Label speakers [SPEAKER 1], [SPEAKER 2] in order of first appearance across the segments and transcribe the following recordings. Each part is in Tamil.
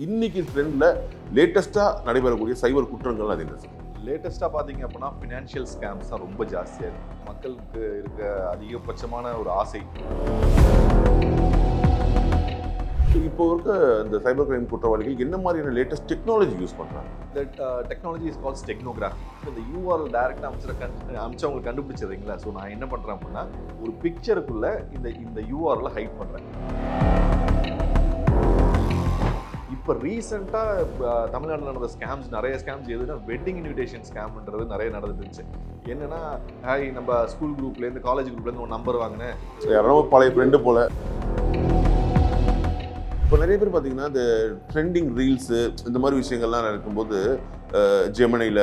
[SPEAKER 1] இன்னைக்கு ட்ரெண்ட்ல லேட்டஸ்டா நடைபெறக்கூடிய சைபர் குற்றங்கள் அது என்ன சார்?
[SPEAKER 2] லேட்டஸ்ட்டாக பார்த்தீங்க அப்படின்னா ஃபினான்ஷியல் ஸ்கேம்ஸ் தான் ரொம்ப ஜாஸ்தியாக இருக்குது. மக்களுக்கு இருக்க அதிகபட்சமான ஒரு ஆசை.
[SPEAKER 1] இப்போ இருக்க இந்த சைபர் கிரைம் குற்றவாளிகள் என்ன மாதிரியான லேட்டஸ்ட் டெக்னாலஜி யூஸ் பண்றாங்க?
[SPEAKER 2] இந்த டெக்னாலஜி இஸ் கால்ஸ் டெக்னோகிராஃபி. இந்த யூஆர்எல் டைரக்டாக அமிச்சவங்களுக்கு கண்டுபிடிச்சிடுறீங்களா? ஸோ நான் என்ன பண்ணுறேன் அப்படின்னா ஒரு பிக்சருக்குள்ளே இந்த யூஆர்எல் ஹைட் பண்ணுறேன். இப்போ ரீசெண்டாக தமிழ்நாட்டில் நடந்த ஸ்கேம்ஸ், நிறைய ஸ்கேம்ஸ் எதுனா வெட்டிங் இன்விடேஷன் ஸ்கேம்ன்றது நிறைய நடந்துட்டு இருந்துச்சு. என்னன்னா, ஹாய் நம்ம ஸ்கூல் குரூப்லேருந்து காலேஜ் குரூப்லேருந்து ஒரு நம்பர் வாங்கினேன்,
[SPEAKER 1] யாரோ பழைய ஃப்ரெண்டு போல. இப்போ நிறைய பேர் பார்த்தீங்கன்னா இந்த ட்ரெண்டிங் ரீல்ஸு இந்த மாதிரி விஷயங்கள்லாம் இருக்கும்போது ஜெமினியில்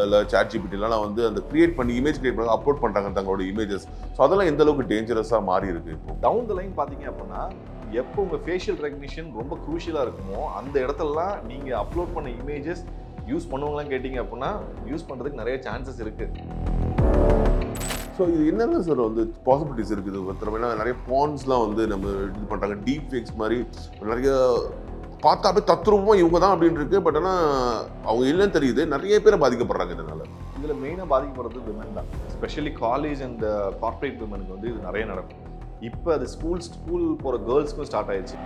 [SPEAKER 1] இல்லை சாட்ஜிபிட்டிலாம் வந்து அந்த கிரியேட் பண்ணி இமேஜ் கிரியேட் பண்ணி அப்லோட் பண்ணுறாங்க தங்களோட இமேஜஸ். ஸோ அதெல்லாம் எந்த அளவுக்கு டேஞ்சரஸாக மாறி இருக்கு இப்போ?
[SPEAKER 2] டவுன் த லைன் பார்த்தீங்க அப்படின்னா எப்போ உங்கள் ஃபேஷியல் ரெகக்னிஷன் ரொம்ப க்ரூஷியலாக இருக்குமோ அந்த இடத்துலலாம் நீங்கள் அப்லோட் பண்ண இமேஜஸ் யூஸ் பண்ணுவாங்களான்னு கேட்டிங்க அப்படின்னா யூஸ் பண்ணுறதுக்கு நிறைய சான்சஸ் இருக்குது.
[SPEAKER 1] ஸோ இது என்னென்ன சார் வந்து பாசிபிலிட்டிஸ் இருக்குது? ஒருத்தர் நிறைய பான்ஸ்லாம் வந்து நம்ம இது பண்ணுறாங்க, டீப் ஃபேக்ஸ் மாதிரி நிறைய பார்த்தா அப்படியே தத்ரூபமாக இவங்க தான் அப்படின்னு இருக்கு. பட் ஆனால் அவங்க இல்லைன்னு தெரியுது. நிறைய பேரை பாதிக்கப்படுறாங்க இதனால.
[SPEAKER 2] இதில் மெயினாக பாதிக்கப்படுறது விமன் தான். ஸ்பெஷலி காலேஜ் அண்ட் கார்ப்பரேட் விமனுக்கு வந்து இது நிறைய நடக்கும். இப்போ அது ஸ்கூல் போகிற கேர்ள்ஸ்க்கும் ஸ்டார்ட் ஆயிடுச்சு.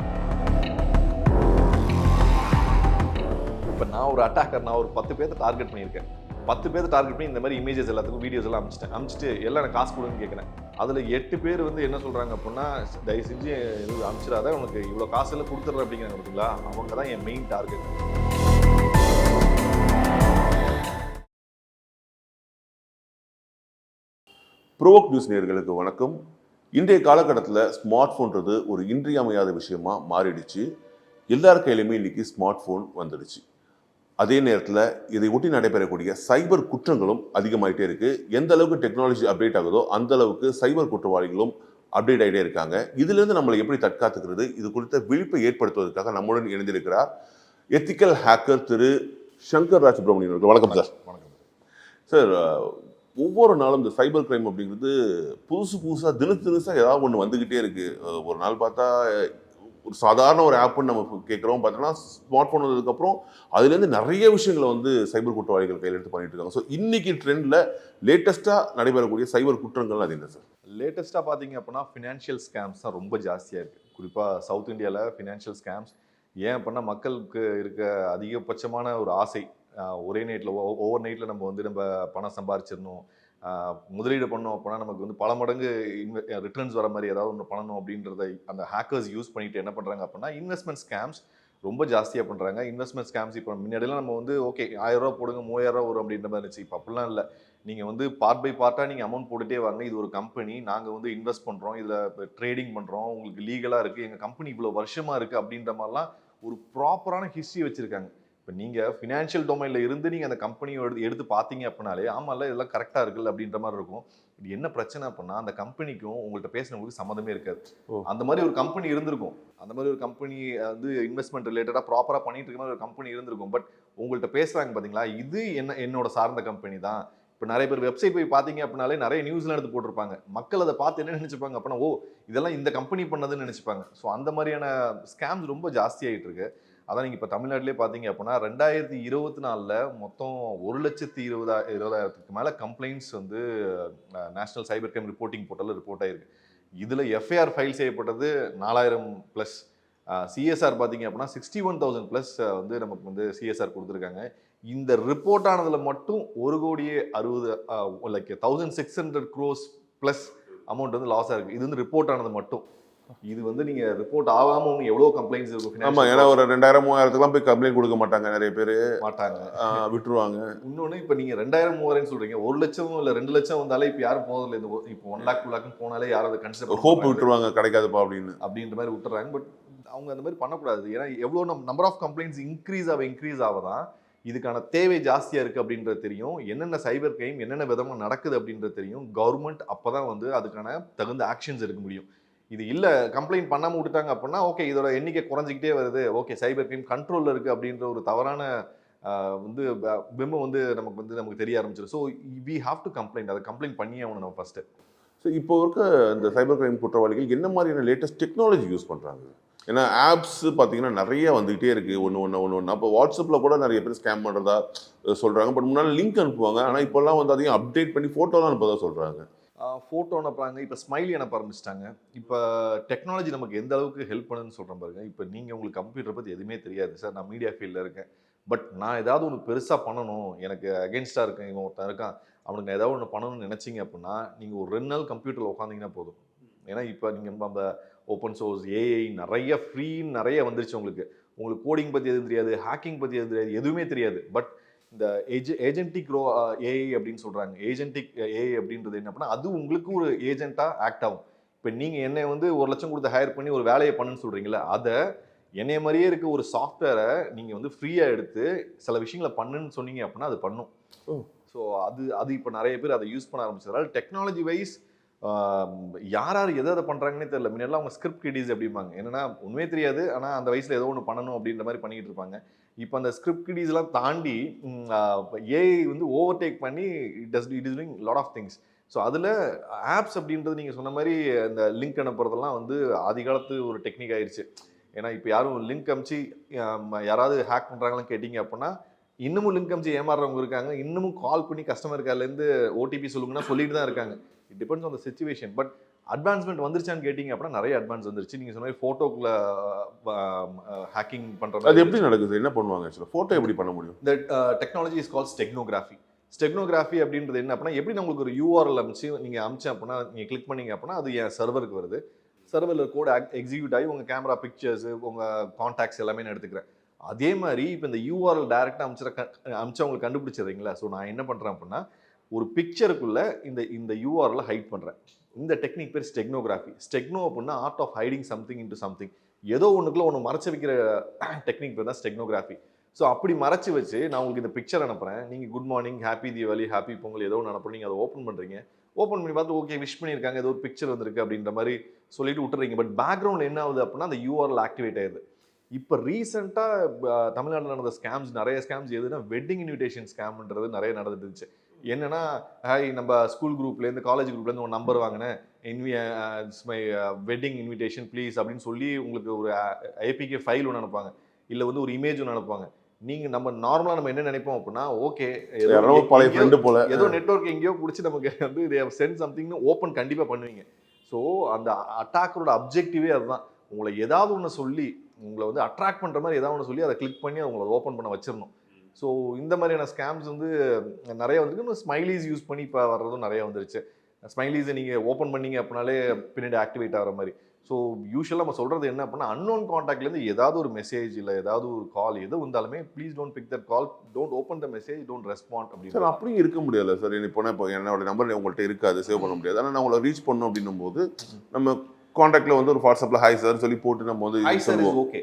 [SPEAKER 2] இப்போ நான் ஒரு அட்டாக்கர், நான் ஒரு 10 பேர்த்த டார்கெட் பண்ணியிருக்கேன். 10 பேர்த்த டார்கெட் பண்ணி இந்த மாதிரி இமேஜஸ் எல்லாத்துக்கும் வீடியோஸ் எல்லாம் அமிச்சிட்டு எல்லாம் எனக்கு காசு கொடுன்னு கேட்குறேன். அதில் 8 பேர் வந்து என்ன சொல்கிறாங்க அப்படின்னா, தயவு செஞ்சு எதுவும் அமிச்சிடாத, உனக்கு இவ்வளோ காசு எல்லாம் கொடுத்துட்றேன் அப்படிங்கிறாங்க. பார்த்தீங்களா, அவங்க தான் என் மெயின் டார்கெட்.
[SPEAKER 1] ப்ரோவோக் நியூஸ் நேயர்களுக்கு வணக்கம். இன்றைய காலகட்டத்தில் ஸ்மார்ட் ஃபோன்றது ஒரு இன்றியமையாத விஷயமா மாறிடுச்சு. எல்லார் கையிலுமே இன்னைக்கு ஸ்மார்ட் ஃபோன் வந்துடுச்சு. அதே நேரத்தில் இதை ஒட்டி நடைபெறக்கூடிய சைபர் குற்றங்களும் அதிகமாயிட்டே இருக்கு. எந்த அளவுக்கு டெக்னாலஜி அப்டேட் ஆகுதோ அந்த அளவுக்கு சைபர் குற்றவாளிகளும் அப்டேட் ஆகிட்டே இருக்காங்க. இதிலிருந்து நம்மளை எப்படி தற்காத்துக்கிறது, இது குறித்த விழிப்பை ஏற்படுத்துவதற்காக நம்முடன் இணைந்திருக்கிறார் எத்திக்கல் ஹேக்கர் திரு சங்கர் ராஜ் சுப்ரமணியன் அவர்கள். வணக்கம் சார்.
[SPEAKER 2] வணக்கம்
[SPEAKER 1] சார். ஒவ்வொரு நாளும் இந்த சைபர் கிரைம் அப்படிங்கிறது புதுசாக தினசாக ஏதாவது ஒன்று வந்துக்கிட்டே இருக்குது. ஒரு நாள் பார்த்தா ஒரு சாதாரண ஒரு ஆப்புன்னு நம்ம கேட்குறோம், பார்த்தோன்னா ஸ்மார்ட் ஃபோன் வந்ததுக்கப்புறம் அதுலேருந்து நிறைய விஷயங்களை வந்து சைபர் குற்றவாளிகள் கையில் எடுத்து பண்ணிட்டு இருக்காங்க. ஸோ இன்னைக்கு ட்ரெண்டில் லேட்டஸ்ட்டாக நடைபெறக்கூடிய சைபர் குற்றங்கள் அது என்ன சார்?
[SPEAKER 2] லேட்டஸ்ட்டாக பார்த்தீங்க அப்படின்னா ஃபினான்ஷியல் ஸ்கேம்ஸ் தான் ரொம்ப ஜாஸ்தியாக இருக்குது. குறிப்பாக சவுத் இந்தியாவில் ஃபினான்ஷியல் ஸ்கேம்ஸ் ஏன் அப்படின்னா மக்களுக்கு இருக்க அதிகபட்சமான ஒரு ஆசை, ஒரே நைட்டில் ஓவர் நைட்டில் நம்ம பணம் சம்பாரிச்சிடணும், முதலீடு பண்ணோம் அப்படின்னா நமக்கு வந்து பல மடங்கு ரிட்டர்ன்ஸ் வர மாதிரி ஏதாவது ஒன்று பண்ணணும் அப்படின்றத அந்த ஹேக்கர்ஸ் யூஸ் பண்ணிட்டு என்ன பண்ணுறாங்க அப்படின்னா இன்வெஸ்ட்மெண்ட் ஸ்கேம்ஸ் ரொம்ப ஜாஸ்தியாக பண்ணுறாங்க. இன்வெஸ்ட்மெண்ட் ஸ்கேம்ஸ் இப்போ முன்னாடியெல்லாம் நம்ம வந்து ஓகே 1000 ரூபா போடுங்க 3000 ரூபா வரும் அப்படின்ற மாதிரி இருந்துச்சு. இப்போ அப்படிலாம் இல்லை. நீங்கள் வந்து பார்ட் பை பார்ட்டாக நீங்கள் அமௌண்ட் போட்டுகிட்டே வாங்க, இது ஒரு கம்பெனி, நாங்கள் வந்து இன்வெஸ்ட் பண்ணுறோம், இதில் ட்ரேடிங் பண்ணுறோம், உங்களுக்கு லீகலாக இருக்குது, எங்கள் கம்பெனி இவ்வளோ வருஷமாக இருக்குது அப்படின்ற மாதிரிலாம் ஒரு ப்ராப்பரான ஹிஸ்ட்ரி வச்சுருக்காங்க. இப்போ நீங்கள் ஃபினான்ஷியல் டொமைனில் இருந்து நீங்கள் அந்த கம்பெனியை எடுத்து பார்த்தீங்க அப்படின்னாலே ஆமாம்ல இதெல்லாம் கரெக்டாக இருக்குல்ல அப்படின்ற மாதிரி இருக்கும். இது என்ன பிரச்சனை அப்படின்னா அந்த கம்பெனிக்கும் உங்கள்கிட்ட பேசினவங்களுக்கு சம்மந்தமே இருக்காது. அந்த மாதிரி ஒரு கம்பெனி இருந்திருக்கும், அந்த மாதிரி ஒரு கம்பெனி வந்து இன்வெஸ்ட்மெண்ட் ரிலேட்டடாக ப்ராப்பராக பண்ணிட்டு இருக்க மாதிரி ஒரு கம்பெனி இருந்திருக்கும். பட் உங்கள்கிட்ட பேசுகிறாங்க பார்த்தீங்களா, இது என்னோட சார்ந்த கம்பெனி தான். இப்போ நிறைய பேர் வெப்சைட் போய் பார்த்தீங்க அப்படின்னாலே நிறைய நியூஸ்லாம் எடுத்து போட்டிருப்பாங்க. மக்கள் அதை பார்த்து என்ன நினச்சிப்பாங்க அப்படின்னா, ஓ இதெல்லாம் இந்த கம்பெனி பண்ணதுன்னு நினச்சிப்பாங்க. ஸோ அந்த மாதிரியான ஸ்கேம்ஸ் ரொம்ப ஜாஸ்தியாகிட்டு இருக்கு. அதான் நீங்கள் இப்போ தமிழ்நாட்டிலே பார்த்தீங்க அப்படின்னா 2024 மொத்தம் 1,20,000க்கு மேலே கம்ப்ளைண்ட்ஸ் வந்து நேஷனல் சைபர் கிரைம் ரிப்போர்ட்டிங் போர்ட்டலில் ரிப்போர்ட் ஆயிருக்கு. இதில் எஃப்ஐஆர் ஃபைல் செய்யப்பட்டது 4000+. சிஎஸ்ஆர் பார்த்தீங்க அப்படின்னா 61,000+ வந்து நமக்கு வந்து சிஎஸ்ஆர் கொடுத்துருக்காங்க. இந்த ரிப்போர்ட் ஆனதில் மட்டும் 1,60,60 லைக் 1,600 crores+ அமௌண்ட் வந்து லாஸ் ஆயிருக்கு. இது வந்து ரிப்போர்ட் ஆனது மட்டும். இது வந்து நீங்க ரிப்போர்ட் ஆகாம உங்களுக்கு எவ்வளவு கம்ப்ளைண்ட்ஸ் இருக்கும்.
[SPEAKER 1] ஆமா, ஏன்னா ஒரு 2000 3000க்குலாம் போய் கம்ப்ளைண்ட் கொடுக்க மாட்டாங்க, நிறைய பேர்
[SPEAKER 2] மாட்டாங்க,
[SPEAKER 1] விட்டுருவாங்க.
[SPEAKER 2] இன்னொன்னு இப்ப நீங்க 2000 3000 சொல்றீங்க, 1 லட்சம் இல்ல 2 லட்சம் வந்தாலே இப்ப யாரும் போதில்லை. இப்போ 1 lakh 2 lakh போனாலே யாரும் அதை கன்சிடர்
[SPEAKER 1] ஹோப் விட்டுருவாங்க, கிடைக்காதுப்பா அப்படின்ற
[SPEAKER 2] மாதிரி விட்டுறாங்க. பட் அவங்க அந்த மாதிரி பண்ணக்கூடாது. ஏன்னா எவ்வளவு நம்பர் ஆஃப் கம்ப்ளைண்ட்ஸ் இன்க்ரீஸ் ஆகதான் இதுக்கான தேவை ஜாஸ்தியா இருக்கு அப்படின்றது தெரியும். என்னென்ன சைபர் கிரைம் என்னென்ன விதமா நடக்குது அப்படின்றது தெரியும். கவர்மெண்ட் அப்பதான் வந்து அதுக்கான தகுந்த ஆக்ஷன்ஸ் எடுக்க முடியும். இது இல்லை கம்ப்ளைண்ட் பண்ணாமல் விட்டுட்டாங்க அப்படின்னா ஓகே இதோட எண்ணிக்கை குறைஞ்சிக்கிட்டே வருது, ஓகே சைபர் கிரைம் கண்ட்ரோலில் இருக்குது அப்படின்ற ஒரு தவறான வந்து பிம்பம் வந்து நமக்கு தெரிய ஆரம்பிச்சிடும். So we have to complaint, அதை கம்ப்ளைண்ட் பண்ணியே ஆகணும் நம்ம ஃபஸ்ட்டு.
[SPEAKER 1] ஸோ இப்போ இருக்க இந்த சைபர் கிரைம் குற்றவாளிகள் என்ன மாதிரியான லேட்டஸ்ட் டெக்னாலஜி யூஸ் பண்ணுறாங்க? ஏன்னா ஆப்ஸ் பார்த்தீங்கன்னா நிறைய வந்துகிட்டே இருக்குது, ஒன்று. அப்போ வாட்ஸ்அப்பில் கூட நிறைய பேர் ஸ்கேம் பண்ணுறதா சொல்கிறாங்க. பட் முன்னால் லிங்க் அனுப்புவாங்க, ஆனால் இப்போல்லாம் வந்து அதையும் அப்டேட் பண்ணி ஃபோட்டோலாம் அனுப்பதா சொல்கிறாங்க.
[SPEAKER 2] ஃபோட்டோ அனுப்புறாங்க, இப்போ ஸ்மைலி அனுப்ப ஆரம்பிச்சிட்டாங்க. இப்போ டெக்னாலஜி நமக்கு எந்த அளவுக்கு ஹெல்ப் பண்ணுன்னு சொல்கிறேன் பாருங்க. இப்போ நீங்கள் உங்களுக்கு கம்ப்யூட்டர் பற்றி எதுவுமே தெரியாது சார், நான் மீடியா ஃபீல்டில் இருக்கேன். பட் நான் ஏதாவது ஒன்று பெருசாக பண்ணணும், எனக்கு அகேன்ஸ்டாக இருக்கேன், இவன் ஒருத்தன் இருக்கான், அவனுக்கு நான் ஏதாவது ஒன்று பண்ணணும்னு நினச்சிங்க அப்படின்னா நீங்கள் ஒரு 2 நாள் கம்ப்யூட்டரில் உட்காந்திங்கன்னா போதும். ஏன்னா இப்போ நீங்கள் நம்ம ஓப்பன் சோர்ஸ் ஏஐ நிறைய ஃப்ரீன்னு நிறைய வந்துருச்சு. உங்களுக்கு கோடிங் பற்றி எதுவும் தெரியாது, ஹேக்கிங் பற்றி எதுவும் தெரியாது, எதுவுமே தெரியாது. பட் இந்த ஏஜென்டிக் ஏஐ அப்படின்னு சொல்கிறாங்க. ஏஜென்டிக் ஏஐ அப்படின்றது என்ன அப்படின்னா அது உங்களுக்கு ஒரு ஏஜென்ட்டாக ஆக்ட் ஆகும். இப்போ நீங்கள் என்னை வந்து 1 லட்சம் கொடுத்து ஹையர் பண்ணி ஒரு வேலையை பண்ணுன்னு சொல்கிறீங்களா, அதை என்னைய மாதிரியே இருக்க ஒரு சாஃப்ட்வேரை நீங்கள் வந்து ஃப்ரீயாக எடுத்து சில விஷயங்களை பண்ணுன்னு சொன்னீங்க அப்படின்னா அது பண்ணும். ஸோ அது இப்போ நிறைய பேர் அதை யூஸ் பண்ண ஆரம்பிச்சதால் டெக்னாலஜி வைஸ் யார் எதை பண்ணுறாங்கன்னே தெரியல. முன்னெல்லாம் அவங்க ஸ்கிரிப்ட் கிடிஸ் அப்படிம்பாங்க. என்னன்னா உண்மையே தெரியாது, ஆனால் அந்த வயசில் ஏதோ ஒன்று பண்ணணும் அப்படின்ற மாதிரி பண்ணிக்கிட்டு இருப்பாங்க. இப்போ அந்த ஸ்கிரிப்ட் கிடிஸ்லாம் தாண்டி ஏஐ வந்து ஓவர்டேக் பண்ணி it is doing lot of things. So அதில் ஆப்ஸ் அப்படின்றது நீங்கள் சொன்ன மாதிரி இந்த லிங்க் அனுப்புறதெல்லாம் வந்து ஆதி காலத்து ஒரு டெக்னிக் ஆயிடுச்சு. ஏன்னா இப்போ யாரும் லிங்க் அனுப்பிச்சு யாராவது ஹேக் பண்ணுறாங்களான்னு கேட்டிங்க அப்படின்னா இன்னமும் லிங்க் அனுப்பிச்சு ஏமாறுறவங்க இருக்காங்க. இன்னமும் கால் பண்ணி கஸ்டமர் கேர்லேருந்து ஓடிபி சொல்லுங்கன்னா சொல்லிட்டு தான் இருக்காங்க. It depends on the situation. But advancement வந்துருச்சான்னு கேட்டிங்க அப்படின்னா நிறைய அட்வான்ஸ் வந்துருச்சு. நீங்கள் சொன்ன மாதிரி ஃபோட்டோக்குள்ள ஹேக்கிங் பண்ணுற
[SPEAKER 1] அது எப்படி நடக்குது, என்ன பண்ணுவாங்க? ஃபோட்டோ எப்படி பண்ண முடியும்?
[SPEAKER 2] இந்த technology is call stenography. Stenography அப்படின்றது என்ன அப்படின்னா எப்படி நம்மளுக்கு ஒரு யூஆர்எல் அமைச்சு நீங்கள் அமிச்சேன் அப்படின்னா நீங்கள் கிளிக் பண்ணீங்க அப்படின்னா அது என் சர்வருக்கு வருது. சர்வரில் கோட் எக்ஸிக்யூட் ஆகி உங்கள் கேமரா பிக்சர்ஸ் உங்கள் கான்டாக்ட்ஸ் எல்லாமே நான் எடுத்துக்கிறேன். அதே மாதிரி இப்போ இந்த யூஆர்எல் டைரெக்டாக அமிச்சவங்களுக்கு கண்டுபிடிச்சிடுறீங்களா. ஸோ நான் என்ன பண்ணுறேன் அப்படின்னா ஒரு பிக்சருக்குள்ளே இந்த யூஆர்எல் ஹைட் பண்ணுறேன். இந்த டெக்னிக் பேர் ஸ்டெக்னோகிராஃபி. ஸ்டெக்னோ அப்படின்னா art of hiding something into something. ஏதோ ஒன்றுக்குள்ள ஒன்று மறைச்சு வைக்கிற டெக்னிக் பேர் தான் ஸ்டெக்னோகிராஃபி. ஸோ அப்படி மறைச்சு வச்சு நான் உங்களுக்கு இந்த பிக்சர் அனுப்புகிறேன். நீங்கள் good morning, happy Deepavali, happy Pongal ஏதோ ஒன்று அனுப்புறீங்க. அதை ஓப்பன் பண்ணுறீங்க. ஓப்பன் பண்ணி பார்த்து ஓகே விஷ் பண்ணியிருக்காங்க, ஏதோ ஒரு பிக்சர் வந்திருக்கு அப்படின்ற மாதிரி சொல்லிட்டு விட்டுறீங்க. பட் பேக்ரவுண்ட் என்ன ஆகுது அப்படின்னா அந்த யூஆர்எல் ஆக்டிவேட் ஆயிடுது. இப்போ ரீசெண்டாக தமிழ்நாட்டில் நடந்த ஸ்கேம்ஸ் நிறைய ஸ்கேம்ஸ் எதுனா வெட்டிங் இன்விடேஷன் ஸ்கேம்ன்றது நிறைய நடந்துட்டு இருந்துச்சு. என்னன்னா ஹாய் நம்ம ஸ்கூல் குரூப்லேருந்து காலேஜ் குரூப்லேருந்து ஒரு நம்பர் வாங்கினேன், மை வெட்டிங் இன்விடேஷன் ப்ளீஸ் அப்படின்னு சொல்லி உங்களுக்கு ஒரு ஏபிகே ஃபைல் ஒன்று அனுப்புவாங்க, இல்லை வந்து ஒரு இமேஜ் ஒன்று அனுப்புவாங்க. நீங்கள் நம்ம நார்மலாக நம்ம என்ன நினைப்போம் அப்படின்னா ஓகே ஏதோ நெட்வொர்க் எங்கேயோ பிடிச்சி நமக்கு வந்து சென்ட் சம்திங்னு ஓப்பன் கண்டிப்பாக பண்ணுவீங்க. ஸோ அந்த அட்டாக்கரோட அப்ஜெக்டிவே அதுதான். உங்களை ஏதாவது ஒன்று சொல்லி உங்களை வந்து அட்ராக்ட் பண்ணுற மாதிரி ஏதாவது ஒன்று சொல்லி அதை கிளிக் பண்ணி அவங்கள ஓப்பன் பண்ண வச்சிடணும். ஸோ இந்த மாதிரியான ஸ்கேம்ஸ் வந்து நிறைய வந்துருக்கு. இன்னும் ஸ்மைலீஸ் யூஸ் பண்ணி இப்போ வர்றதும் நிறைய வந்துருச்சு. ஸ்மைலீஸை நீங்கள் ஓப்பன் பண்ணீங்க அப்படின்னாலே பின்னாடி ஆக்டிவேட் ஆகிற மாதிரி. ஸோ யூஸ்வலாக நம்ம சொல்கிறது என்ன அப்படின்னா அன்னோன் காண்டாக்ட்லேருந்து ஏதாவது ஒரு மெசேஜ் இல்லை ஏதாவது ஒரு கால் எது வந்தாலுமே please don't big that call, don't open the message, don't respond அப்படின்னு.
[SPEAKER 1] சார் அப்படியும் இருக்க முடியாது சார். இப்போ என்னோட நம்பர் உங்கள்கிட்ட இருக்காது, சேவ் பண்ண முடியாது. ஆனால் நான் உங்களை ரீச் பண்ணோம் அப்படின்னும் போது நம்ம காண்டாக்டில் வந்து ஒரு வாட்ஸ்அப்பில் ஹாய் சார் சொல்லி போட்டு நம்ம வந்து
[SPEAKER 2] hi sir is okay,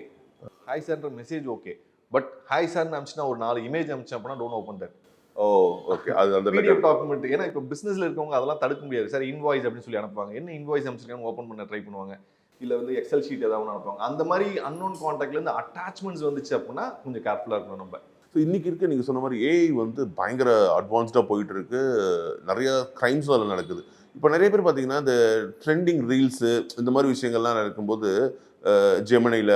[SPEAKER 2] hi சார்ன்ற மெசேஜ் ஓகே. பட் ஹாய் சார்னு அனுப்பிச்சுனா ஒரு 4 இமேஜ் அனுப்பிச்சேன் அப்படின்னா டோன்ட் ஓப்பன் தட்.
[SPEAKER 1] ஓகே, அது அந்த
[SPEAKER 2] பிடிஎஃப் டாக்குமெண்ட். ஏன்னா இப்போ பிசினஸ்ல இருக்கவங்க அதெல்லாம் தடுக்க முடியாது சார். இன்வாய்ஸ் அப்படின்னு சொல்லி அனுப்புவாங்க. என்ன இன்வாய்ஸ் அனுப்பிச்சிருக்காங்க ஓப்பன் பண்ண ட்ரை பண்ணுவாங்க. இல்லை வந்து எக்ஸல் ஷீட் ஏதாவது அனுப்புவாங்க. அந்த மாதிரி அன்னோன் காண்டாக்ட்லேருந்து அட்டாச்மெண்ட்ஸ் வந்துச்சு அப்படின்னா கொஞ்சம் கேர்ஃபுல்லாக இருக்கணும் நம்ம.
[SPEAKER 1] ஸோ இன்றைக்கி இருக்க நீங்கள் சொன்ன மாதிரி ஏஐ வந்து பயங்கர அட்வான்ஸ்டாக போயிட்டு இருக்கு. நிறைய க்ரைம்ஸும் அதில் நடக்குது. இப்போ நிறைய பேர் பார்த்தீங்கன்னா இந்த ட்ரெண்டிங் ரீல்ஸு இந்த மாதிரி விஷயங்கள்லாம் நடக்கும்போது ஜெமினியில்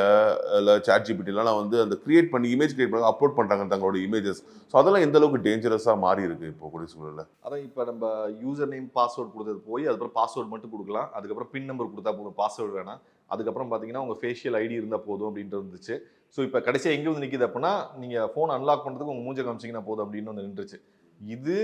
[SPEAKER 1] இல்லை சாட்ஜிபிட்டிலாம் வந்து அந்த கிரியேட் பண்ணி இமேஜ் கிரியேட் பண்ணி அப்லோட் பண்ணுறாங்க தங்களோட இமேஜஸ். ஸோ அதெல்லாம் எந்த அளவுக்கு டேஞ்சரஸாக மாறி இருக்கு இப்போ கூட சூழலில்?
[SPEAKER 2] அதான் இப்போ நம்ம யூசர் நேம் பாஸ்வேர்ட் கொடுத்தது போய் அதுக்கப்புறம் பாஸ்வேர்ட் மட்டும் கொடுக்கலாம். அதுக்கப்புறம் பின் நம்பர் கொடுத்தா போதும், பாஸ்வேர்டு வேணாம். அதுக்கப்புறம் பார்த்தீங்கன்னா உங்கள் ஃபேஷியல் ஐடி இருந்தால் போதும் அப்படின்ட்டு இருந்துச்சு. ஸோ இப்போ கடைசியாக எங்கே வந்து நிற்கிது அப்படின்னா நீங்கள் ஃபோன் அன்லாக் பண்ணுறதுக்கு உங்கள் மூஞ்சை காமிச்சிங்கன்னா போதும் அப்படின்னு வந்து நின்றுச்சு. இது